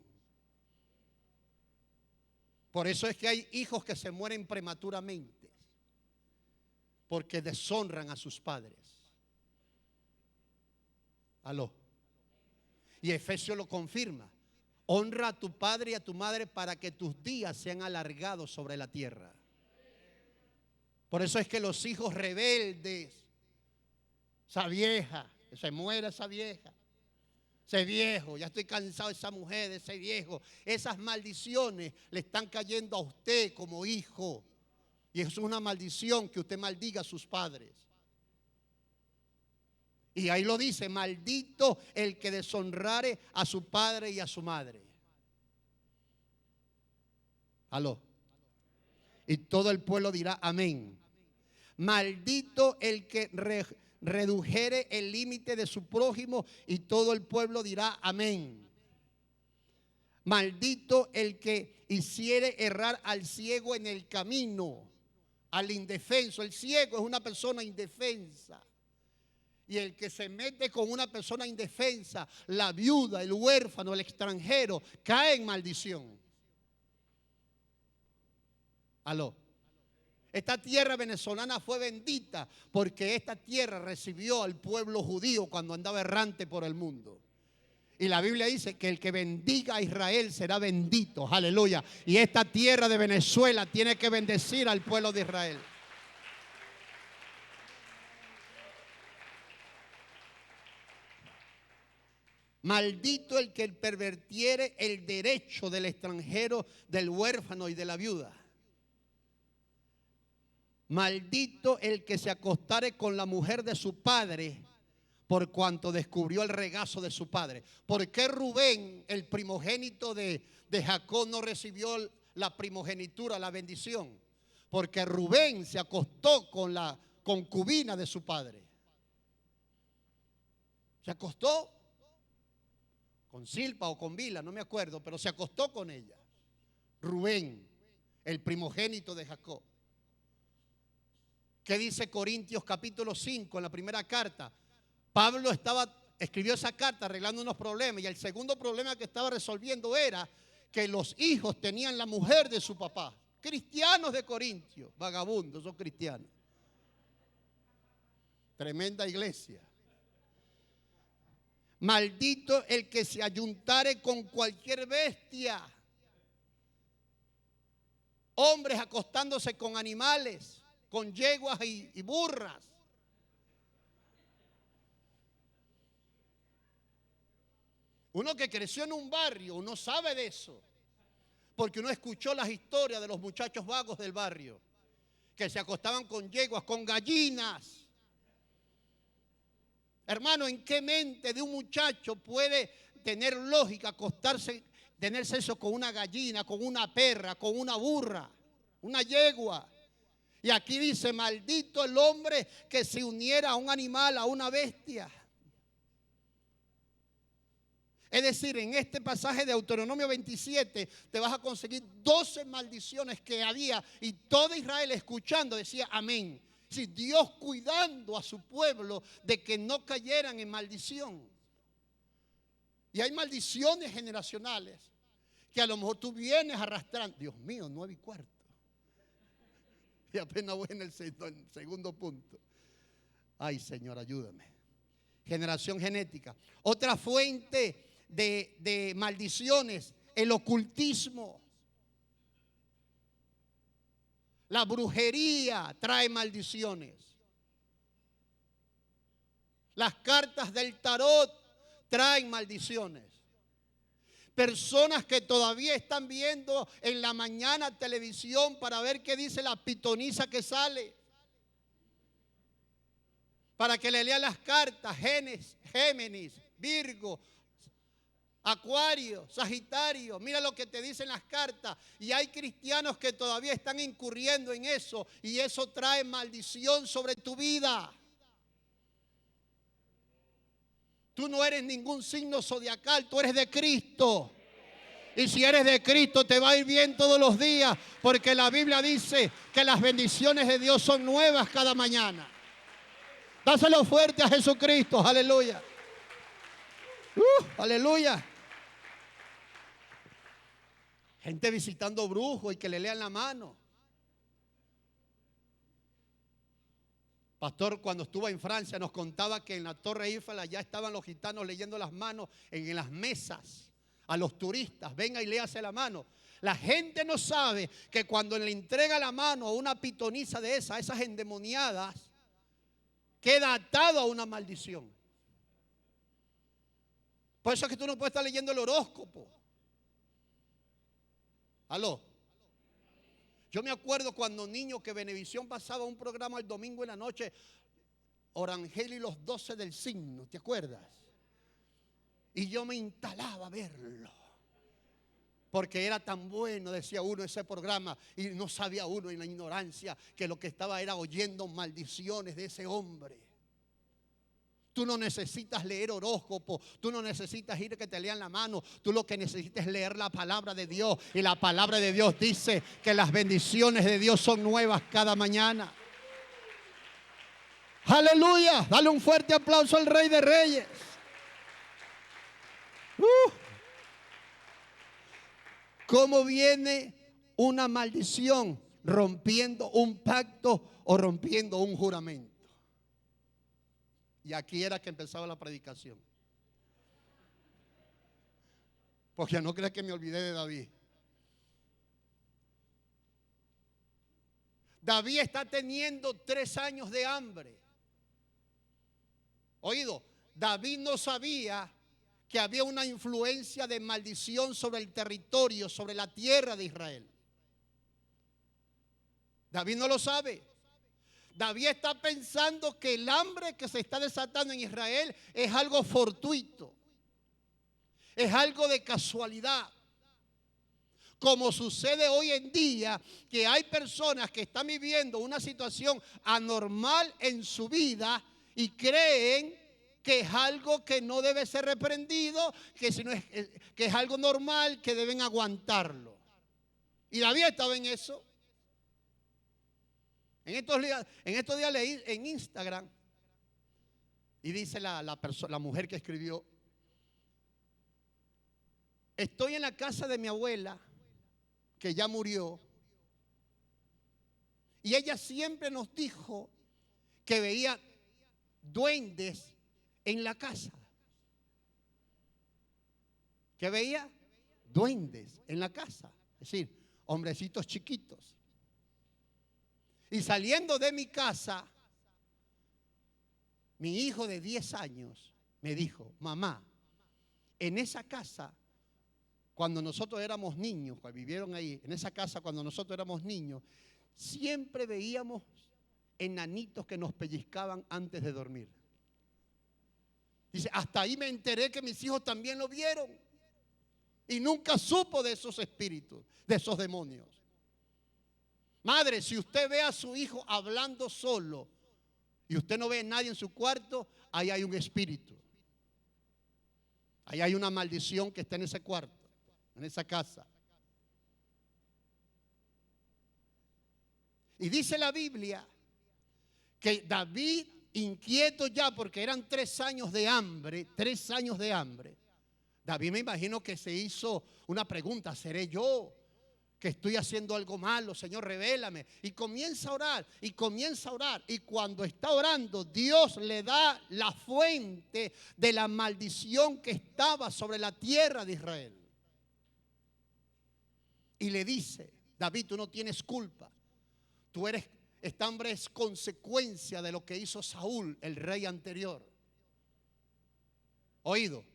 Por eso es que hay hijos que se mueren prematuramente, porque deshonran a sus padres. Aló. Y Efesios lo confirma: honra a tu padre y a tu madre para que tus días sean alargados sobre la tierra. Por eso es que los hijos rebeldes, esa vieja, que se muera esa vieja, ese viejo, ya estoy cansado de esa mujer, de ese viejo, esas maldiciones le están cayendo a usted como hijo. Y eso es una maldición, que usted maldiga a sus padres. Y ahí lo dice: maldito el que deshonrare a su padre y a su madre. Aló. Y todo el pueblo dirá amén. Maldito el que redujere el límite de su prójimo, y todo el pueblo dirá amén. Maldito el que hiciere errar al ciego en el camino, al indefenso. El ciego es una persona indefensa. Y el que se mete con una persona indefensa, la viuda, el huérfano, el extranjero, cae en maldición. Aló. Esta tierra venezolana fue bendita porque esta tierra recibió al pueblo judío cuando andaba errante por el mundo. Y la Biblia dice que el que bendiga a Israel será bendito. Aleluya. Y esta tierra de Venezuela tiene que bendecir al pueblo de Israel. Maldito el que pervertiere el derecho del extranjero, del huérfano y de la viuda. Maldito el que se acostare con la mujer de su padre, por cuanto descubrió el regazo de su padre. ¿Por qué Rubén, el primogénito de Jacob, no recibió la primogenitura, la bendición? Porque Rubén se acostó con la concubina de su padre. Se acostó con Silpa o con Bila, no me acuerdo, pero se acostó con ella. Rubén, el primogénito de Jacob. ¿Qué dice Corintios capítulo 5 en la primera carta? Pablo escribió esa carta arreglando unos problemas, y el segundo problema que estaba resolviendo era que los hijos tenían la mujer de su papá. Cristianos de Corintios, vagabundos, son cristianos. Tremenda iglesia. Maldito el que se ayuntare con cualquier bestia. Hombres acostándose con animales, con yeguas y burras. Uno que creció en un barrio, uno sabe de eso, porque uno escuchó las historias de los muchachos vagos del barrio, que se acostaban con yeguas, con gallinas. Hermano, ¿en qué mente de un muchacho puede tener lógica acostarse, tener sexo con una gallina, con una perra, con una burra, una yegua? Y aquí dice, maldito el hombre que se uniera a un animal, a una bestia. Es decir, en este pasaje de Deuteronomio 27 te vas a conseguir 12 maldiciones que había y todo Israel escuchando decía amén. Sí, Dios cuidando a su pueblo de que no cayeran en maldición. Y hay maldiciones generacionales que a lo mejor tú vienes arrastrando. Dios mío, 9:15. Y apenas voy en el segundo punto. Ay, Señor, ayúdame. Generación genética. Otra fuente de maldiciones, el ocultismo. La brujería trae maldiciones. Las cartas del tarot traen maldiciones. Personas que todavía están viendo en la mañana televisión para ver qué dice la pitonisa que sale. Para que le lea las cartas, Géminis, Virgo, Acuario, Sagitario. Mira lo que te dicen las cartas. Y hay cristianos que todavía están incurriendo en eso. Y eso trae maldición sobre tu vida. Tú no eres ningún signo zodiacal, tú eres de Cristo. Y si eres de Cristo te va a ir bien todos los días, porque la Biblia dice que las bendiciones de Dios son nuevas cada mañana. Dáselo fuerte a Jesucristo, aleluya. Aleluya. Gente visitando brujos y que le lean la mano. Pastor, cuando estuvo en Francia nos contaba que en la Torre Eiffel allá estaban los gitanos leyendo las manos en las mesas a los turistas. Venga y léase la mano. La gente no sabe que cuando le entrega la mano a una pitonisa de esas endemoniadas, queda atado a una maldición. Por eso es que tú no puedes estar leyendo el horóscopo. ¿Aló? Yo me acuerdo cuando niño que Venevisión pasaba un programa el domingo en la noche, Orangel y los 12 del signo, ¿te acuerdas? Y yo me instalaba a verlo. Porque era tan bueno, decía uno, ese programa. Y no sabía uno en la ignorancia que lo que estaba era oyendo maldiciones de ese hombre. Tú no necesitas leer horóscopo, tú no necesitas ir a que te lean la mano, tú lo que necesitas es leer la palabra de Dios. Y la palabra de Dios dice que las bendiciones de Dios son nuevas cada mañana. Aleluya, dale un fuerte aplauso al Rey de Reyes. ¿Cómo viene una maldición? Rompiendo un pacto o rompiendo un juramento. Y aquí era que empezaba la predicación. Porque no creas que me olvidé de David. David está teniendo 3 años de hambre. Oído, David no sabía que había una influencia de maldición sobre el territorio, sobre la tierra de Israel. David no lo sabe. David está pensando que el hambre que se está desatando en Israel es algo fortuito, es algo de casualidad. Como sucede hoy en día, que hay personas que están viviendo una situación anormal en su vida y creen que es algo que no debe ser reprendido, que es algo normal, que deben aguantarlo. Y David estaba en eso. En estos días leí en Instagram y dice la mujer que escribió: estoy en la casa de mi abuela, que ya murió, y ella siempre nos dijo que veía duendes en la casa. ¿Que veía? Duendes en la casa. Es decir, hombrecitos chiquitos. Y saliendo de mi casa, mi hijo de 10 años me dijo: mamá, en esa casa, cuando nosotros éramos niños, cuando vivieron ahí, en esa casa cuando nosotros éramos niños, siempre veíamos enanitos que nos pellizcaban antes de dormir. Dice, hasta ahí me enteré que mis hijos también lo vieron. Y nunca supo de esos espíritus, de esos demonios. Madre, si usted ve a su hijo hablando solo y usted no ve a nadie en su cuarto, ahí hay un espíritu. Ahí hay una maldición que está en ese cuarto, en esa casa. Y dice la Biblia que David, inquieto ya porque eran 3 años de hambre, 3 años de hambre, David me imagino que se hizo una pregunta: ¿seré yo que estoy haciendo algo malo? Señor, revélame. Y comienza a orar, y comienza a orar. Y cuando está orando, Dios le da la fuente de la maldición que estaba sobre la tierra de Israel. Y le dice: David, tú no tienes culpa. Esta hambre es consecuencia de lo que hizo Saúl, el rey anterior. Oído,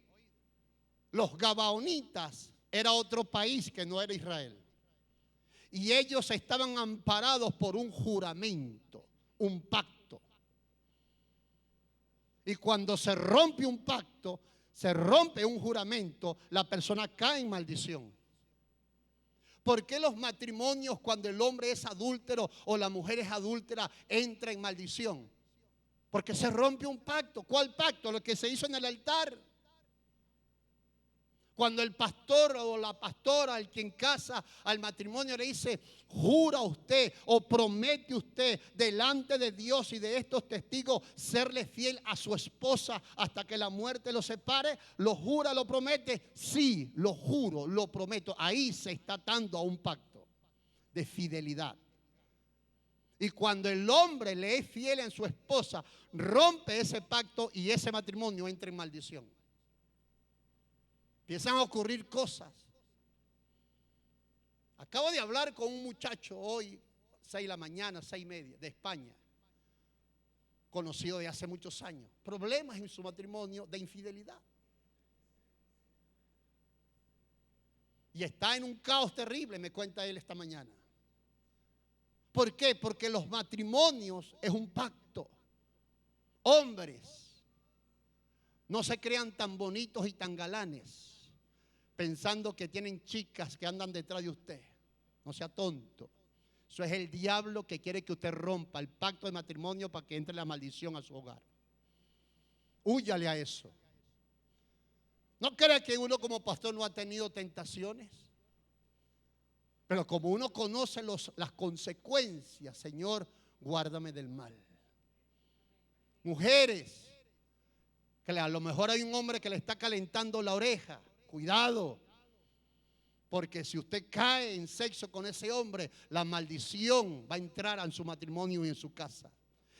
los gabaonitas era otro país que no era Israel. Y ellos estaban amparados por un juramento, un pacto. Y cuando se rompe un pacto, se rompe un juramento, la persona cae en maldición. ¿Por qué los matrimonios, cuando el hombre es adúltero o la mujer es adúltera, entra en maldición? Porque se rompe un pacto. ¿Cuál pacto? Lo que se hizo en el altar. Cuando el pastor o la pastora, el quien casa al matrimonio, le dice: jura usted o promete usted delante de Dios y de estos testigos serle fiel a su esposa hasta que la muerte lo separe. ¿Lo jura, lo promete? Sí, lo juro, lo prometo. Ahí se está atando a un pacto de fidelidad. Y cuando el hombre le es fiel a su esposa, rompe ese pacto y ese matrimonio entra en maldición. Empiezan a ocurrir cosas. Acabo de hablar con un muchacho hoy, 6 de la mañana, 6:30, de España, conocido de hace muchos años. Problemas en su matrimonio de infidelidad. Y está en un caos terrible, me cuenta él esta mañana. ¿Por qué? Porque los matrimonios es un pacto. Hombres, no se crean tan bonitos y tan galanes pensando que tienen chicas que andan detrás de usted. No sea tonto. Eso es el diablo que quiere que usted rompa el pacto de matrimonio para que entre la maldición a su hogar. Húyale a eso. ¿No cree que uno como pastor no ha tenido tentaciones? Pero como uno conoce las consecuencias, Señor, guárdame del mal. Mujeres, que a lo mejor hay un hombre que le está calentando la oreja. Cuidado, porque si usted cae en sexo con ese hombre, la maldición va a entrar en su matrimonio y en su casa.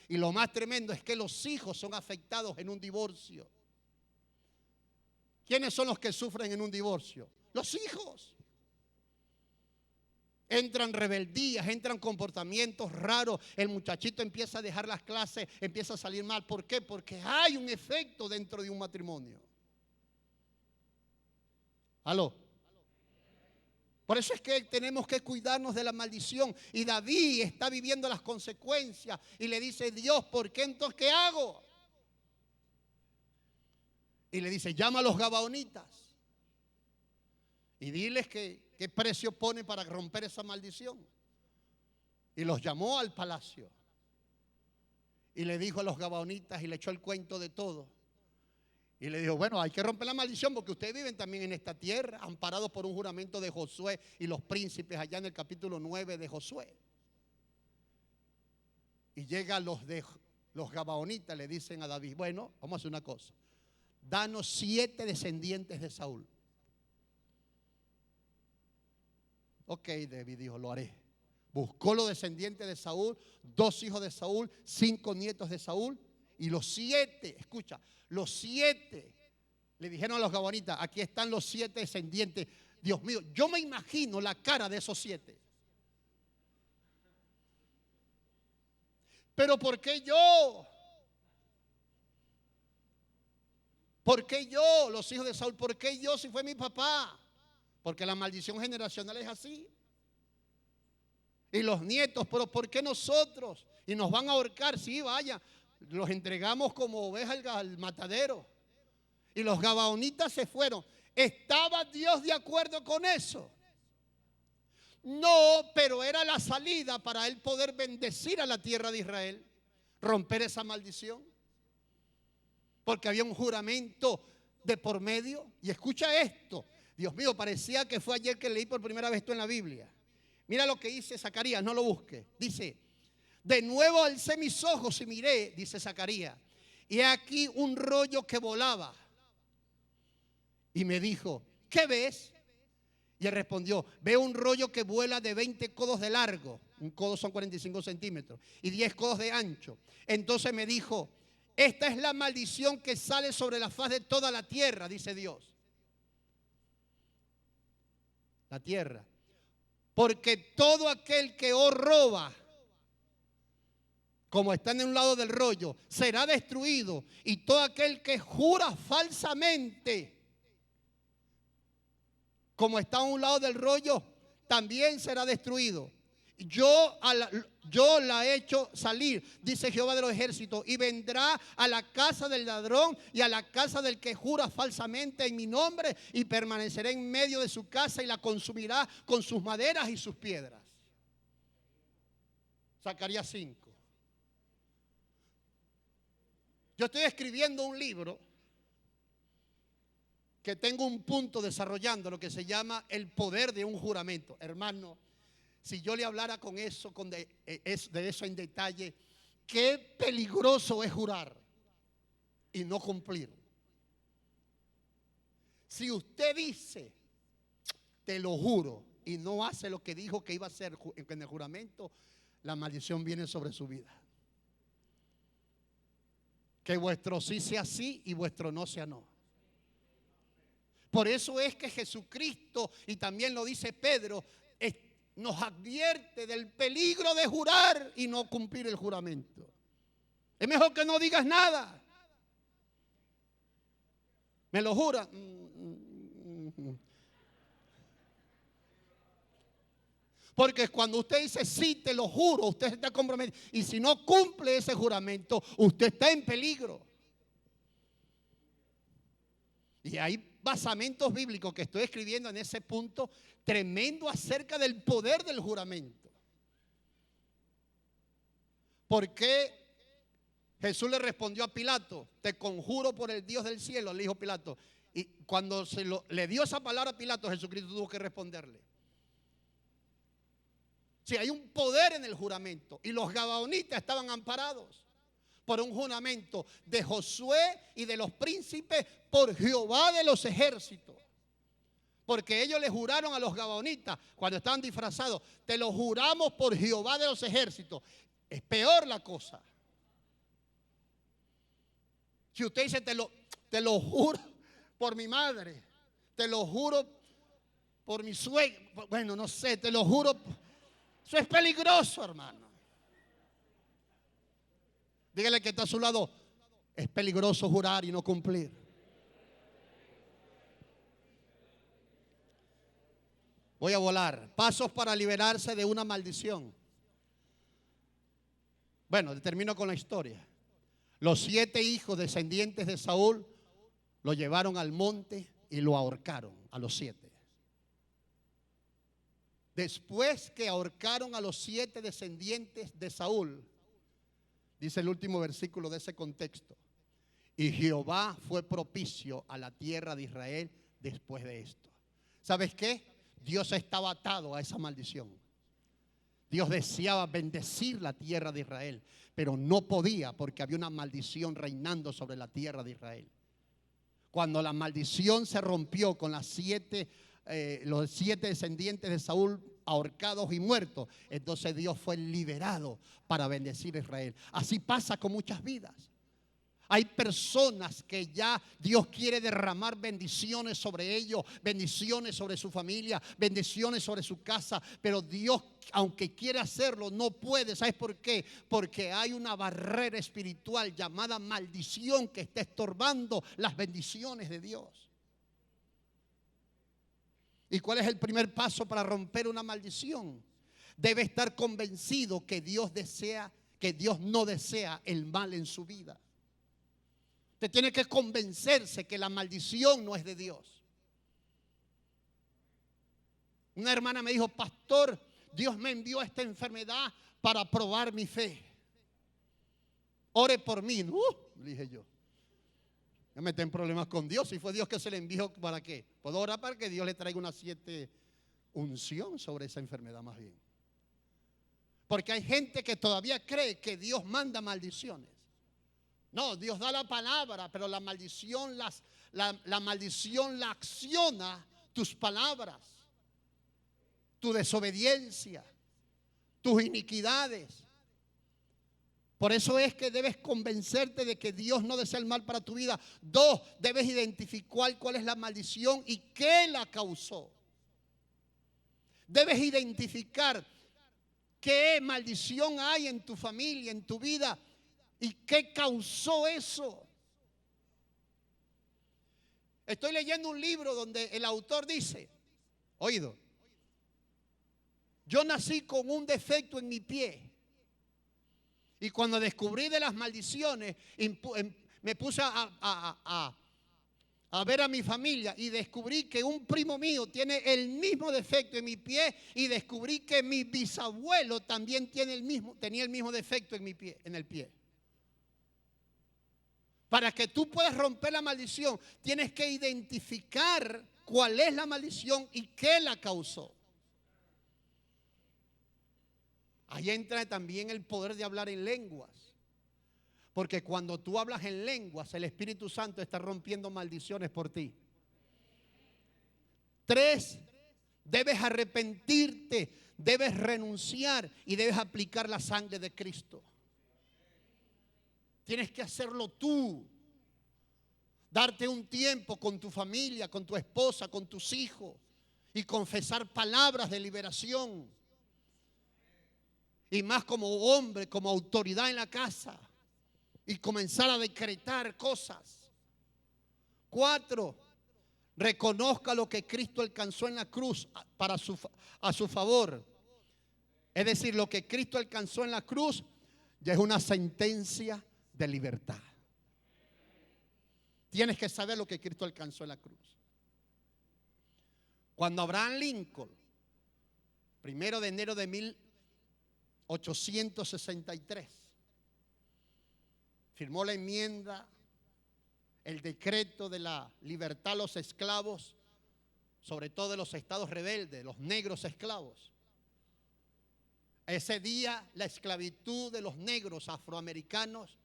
Y lo más tremendo es que los hijos son afectados en un divorcio. ¿Quiénes son los que sufren en un divorcio? Los hijos. Entran rebeldías, entran comportamientos raros. El muchachito empieza a dejar las clases, empieza a salir mal. ¿Por qué? Porque hay un efecto dentro de un matrimonio. ¿Aló? Por eso es que tenemos que cuidarnos de la maldición. Y David está viviendo las consecuencias y le dice: Dios, ¿por qué entonces qué hago? Y le dice: llama a los gabaonitas y diles qué precio pone para romper esa maldición. Y los llamó al palacio y le dijo a los gabaonitas y le echó el cuento de todo. Y le dijo: bueno, hay que romper la maldición porque ustedes viven también en esta tierra, amparados por un juramento de Josué y los príncipes, allá en el capítulo 9 de Josué. Y llegan los gabaonitas, le dicen a David: bueno, vamos a hacer una cosa. Danos 7 descendientes de Saúl. Ok, David dijo: lo haré. Buscó los descendientes de Saúl, 2 hijos de Saúl, 5 nietos de Saúl. Y los 7, escucha, los 7 le dijeron a los gabaonitas: aquí están los 7 descendientes. Dios mío, yo me imagino la cara de esos 7. Pero ¿por qué yo? ¿Por qué yo, los hijos de Saúl? ¿Por qué yo si fue mi papá? Porque la maldición generacional es así. Y los nietos: pero ¿por qué nosotros? Y nos van a ahorcar. Sí, vaya, los entregamos como ovejas al matadero. Y los gabaonitas se fueron. ¿Estaba Dios de acuerdo con eso? No, pero era la salida para él poder bendecir a la tierra de Israel, romper esa maldición, porque había un juramento de por medio. Y escucha esto, Dios mío, parecía que fue ayer que leí por primera vez esto en la Biblia. Mira lo que dice Zacarías, no lo busque. Dice: de nuevo alcé mis ojos y miré, dice Zacarías, y he aquí un rollo que volaba. Y me dijo: ¿qué ves? Y él respondió: veo un rollo que vuela de 20 codos de largo. Un codo son 45 centímetros. Y 10 codos de ancho. Entonces me dijo: esta es la maldición que sale sobre la faz de toda la tierra, dice Dios. La tierra. Porque todo aquel que os roba, como está en un lado del rollo, será destruido. Y todo aquel que jura falsamente, como está a un lado del rollo, también será destruido. Yo la he hecho salir, dice Jehová de los ejércitos, y vendrá a la casa del ladrón y a la casa del que jura falsamente en mi nombre, y permanecerá en medio de su casa y la consumirá con sus maderas y sus piedras. Zacarías 5. Yo estoy escribiendo un libro que tengo un punto desarrollando, lo que se llama el poder de un juramento. Hermano, si yo le hablara con eso, de eso en detalle, qué peligroso es jurar y no cumplir. Si usted dice, te lo juro, y no hace lo que dijo que iba a hacer en el juramento, la maldición viene sobre su vida. Que vuestro sí sea sí y vuestro no sea no. Por eso es que Jesucristo, y también lo dice Pedro, nos advierte del peligro de jurar y no cumplir el juramento. Es mejor que no digas nada. ¿Me lo jura? Porque cuando usted dice sí, te lo juro, usted se está comprometido. Y si no cumple ese juramento, usted está en peligro. Y hay basamentos bíblicos que estoy escribiendo en ese punto tremendo acerca del poder del juramento. ¿Por qué Jesús le respondió a Pilato? Te conjuro por el Dios del cielo, le dijo Pilato. Y cuando le dio esa palabra a Pilato, Jesucristo tuvo que responderle. Si hay un poder en el juramento, y los gabaonitas estaban amparados por un juramento de Josué y de los príncipes por Jehová de los ejércitos. Porque ellos le juraron a los gabaonitas cuando estaban disfrazados: te lo juramos por Jehová de los ejércitos. Es peor la cosa. Si usted dice te lo juro por mi madre, te lo juro por mi suegra, bueno, no sé, te lo juro. Eso es peligroso, hermano. Dígale que está a su lado: es peligroso jurar y no cumplir. Voy a volar. Pasos para liberarse de una maldición. Bueno, termino con la historia. Los 7 hijos descendientes de Saúl lo llevaron al monte y lo ahorcaron a los 7. Después que ahorcaron a los 7 descendientes de Saúl, dice el último versículo de ese contexto: y Jehová fue propicio a la tierra de Israel después de esto. ¿Sabes qué? Dios estaba atado a esa maldición. Dios deseaba bendecir la tierra de Israel, pero no podía porque había una maldición reinando sobre la tierra de Israel. Cuando la maldición se rompió con los 7 descendientes de Saúl ahorcados y muertos, entonces Dios fue liberado para bendecir a Israel. Así pasa con muchas vidas. Hay personas que ya Dios quiere derramar bendiciones sobre ellos, bendiciones sobre su familia, bendiciones sobre su casa, pero Dios, aunque quiere hacerlo, no puede. ¿Sabes por qué? Porque hay una barrera espiritual llamada maldición que está estorbando las bendiciones de Dios. ¿Y cuál es el primer paso para romper una maldición? Debe estar convencido que Dios no desea el mal en su vida. Usted tiene que convencerse que la maldición no es de Dios. Una hermana me dijo: pastor, Dios me envió esta enfermedad para probar mi fe. Ore por mí. Le dije yo. Me metí en problemas con Dios. Si fue Dios que se le envió, ¿para qué? Puedo orar para que Dios le traiga una 7 unción sobre esa enfermedad más bien. Porque hay gente que todavía cree que Dios manda maldiciones. No, Dios da la palabra, pero la maldición la maldición la acciona tus palabras, tu desobediencia, tus iniquidades. Por eso es que debes convencerte de que Dios no desea el mal para tu vida. 2, debes identificar cuál es la maldición y qué la causó. Debes identificar qué maldición hay en tu familia, en tu vida, y qué causó eso. Estoy leyendo un libro donde el autor dice, oído, yo nací con un defecto en mi pie. Y cuando descubrí de las maldiciones, me puse a ver a mi familia y descubrí que un primo mío tiene el mismo defecto en mi pie y descubrí que mi bisabuelo también tenía el mismo defecto en el pie. Para que tú puedas romper la maldición, tienes que identificar cuál es la maldición y qué la causó. Ahí entra también el poder de hablar en lenguas. Porque cuando tú hablas en lenguas, el Espíritu Santo está rompiendo maldiciones por ti. 3, debes arrepentirte, debes renunciar y debes aplicar la sangre de Cristo. Tienes que hacerlo tú. Darte un tiempo con tu familia, con tu esposa, con tus hijos y confesar palabras de liberación. Y más como hombre, como autoridad en la casa. Y comenzar a decretar cosas. 4, reconozca lo que Cristo alcanzó en la cruz a su favor. Es decir, lo que Cristo alcanzó en la cruz ya es una sentencia de libertad. Tienes que saber lo que Cristo alcanzó en la cruz. Cuando Abraham Lincoln, 1 de enero de 1863, firmó la enmienda, el decreto de la libertad a los esclavos, sobre todo de los estados rebeldes, los negros esclavos. Ese día la esclavitud de los negros afroamericanos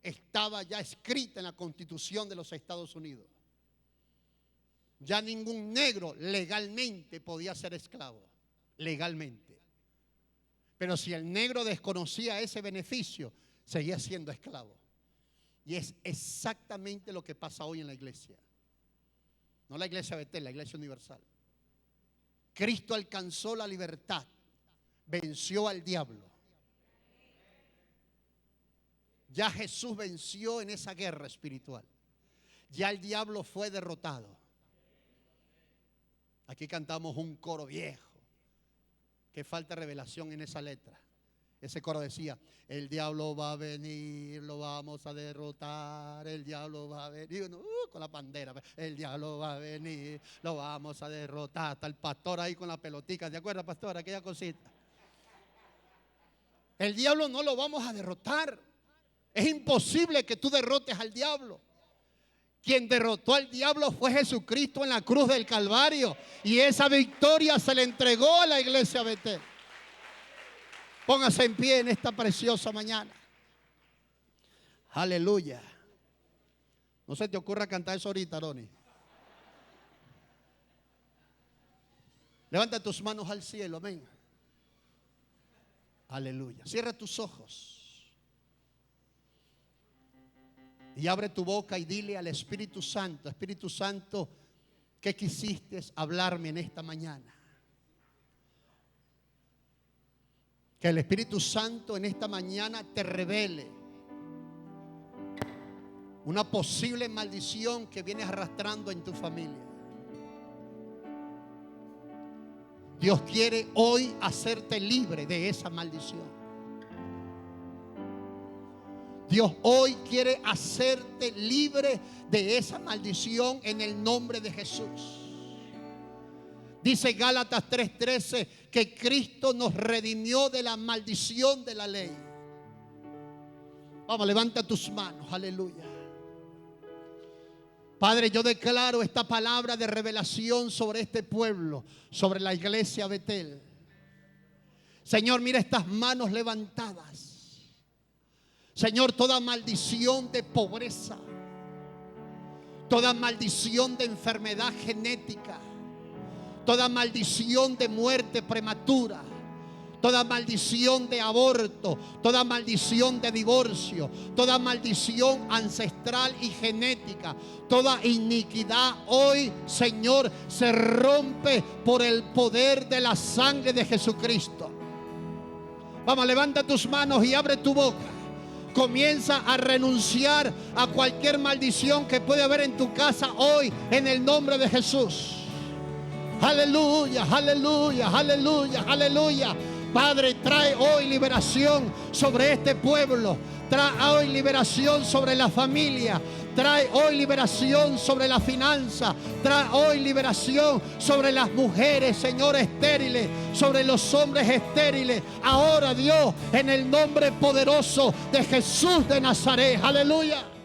estaba ya escrita en la Constitución de los Estados Unidos. Ya ningún negro legalmente podía ser esclavo, legalmente. Pero si el negro desconocía ese beneficio, seguía siendo esclavo. Y es exactamente lo que pasa hoy en la iglesia. No la iglesia Betel, la iglesia universal. Cristo alcanzó la libertad, venció al diablo. Ya Jesús venció en esa guerra espiritual. Ya el diablo fue derrotado. Aquí cantamos un coro viejo. Que falta revelación en esa letra. Ese coro decía, el diablo va a venir, lo vamos a derrotar. El diablo va a venir, con la bandera. El diablo va a venir, lo vamos a derrotar. Está el pastor ahí con la pelotica. ¿De acuerdo, pastor? Aquella cosita. El diablo no lo vamos a derrotar. Es imposible que tú derrotes al diablo. Quien derrotó al diablo fue Jesucristo en la cruz del Calvario. Y esa victoria se le entregó a la iglesia Betel. Póngase en pie en esta preciosa mañana. Aleluya. No se te ocurra cantar eso ahorita, Ronnie. Levanta tus manos al cielo, amén. Aleluya. Cierra tus ojos. Y abre tu boca y dile al Espíritu Santo, Espíritu Santo, ¿qué quisiste hablarme en esta mañana? Que el Espíritu Santo en esta mañana te revele una posible maldición que vienes arrastrando en tu familia. Dios quiere hoy hacerte libre de esa maldición. Dios hoy quiere hacerte libre de esa maldición en el nombre de Jesús. Dice Gálatas 3:13 que Cristo nos redimió de la maldición de la ley. Vamos, levanta tus manos, aleluya. Padre, yo declaro esta palabra de revelación sobre este pueblo, sobre la iglesia Betel. Señor, mira estas manos levantadas. Señor, toda maldición de pobreza, toda maldición de enfermedad genética, toda maldición de muerte prematura, toda maldición de aborto, toda maldición de divorcio, toda maldición ancestral y genética, toda iniquidad hoy, Señor, se rompe por el poder de la sangre de Jesucristo. Vamos, levanta tus manos y abre tu boca. Comienza a renunciar a cualquier maldición que puede haber en tu casa hoy, en el nombre de Jesús. Aleluya, aleluya, aleluya, aleluya. Padre, trae hoy liberación sobre este pueblo. Trae hoy liberación sobre la familia. Trae hoy liberación sobre la finanza. Trae hoy liberación sobre las mujeres, Señor, estériles, sobre los hombres estériles. Ahora, Dios, en el nombre poderoso de Jesús de Nazaret. Aleluya.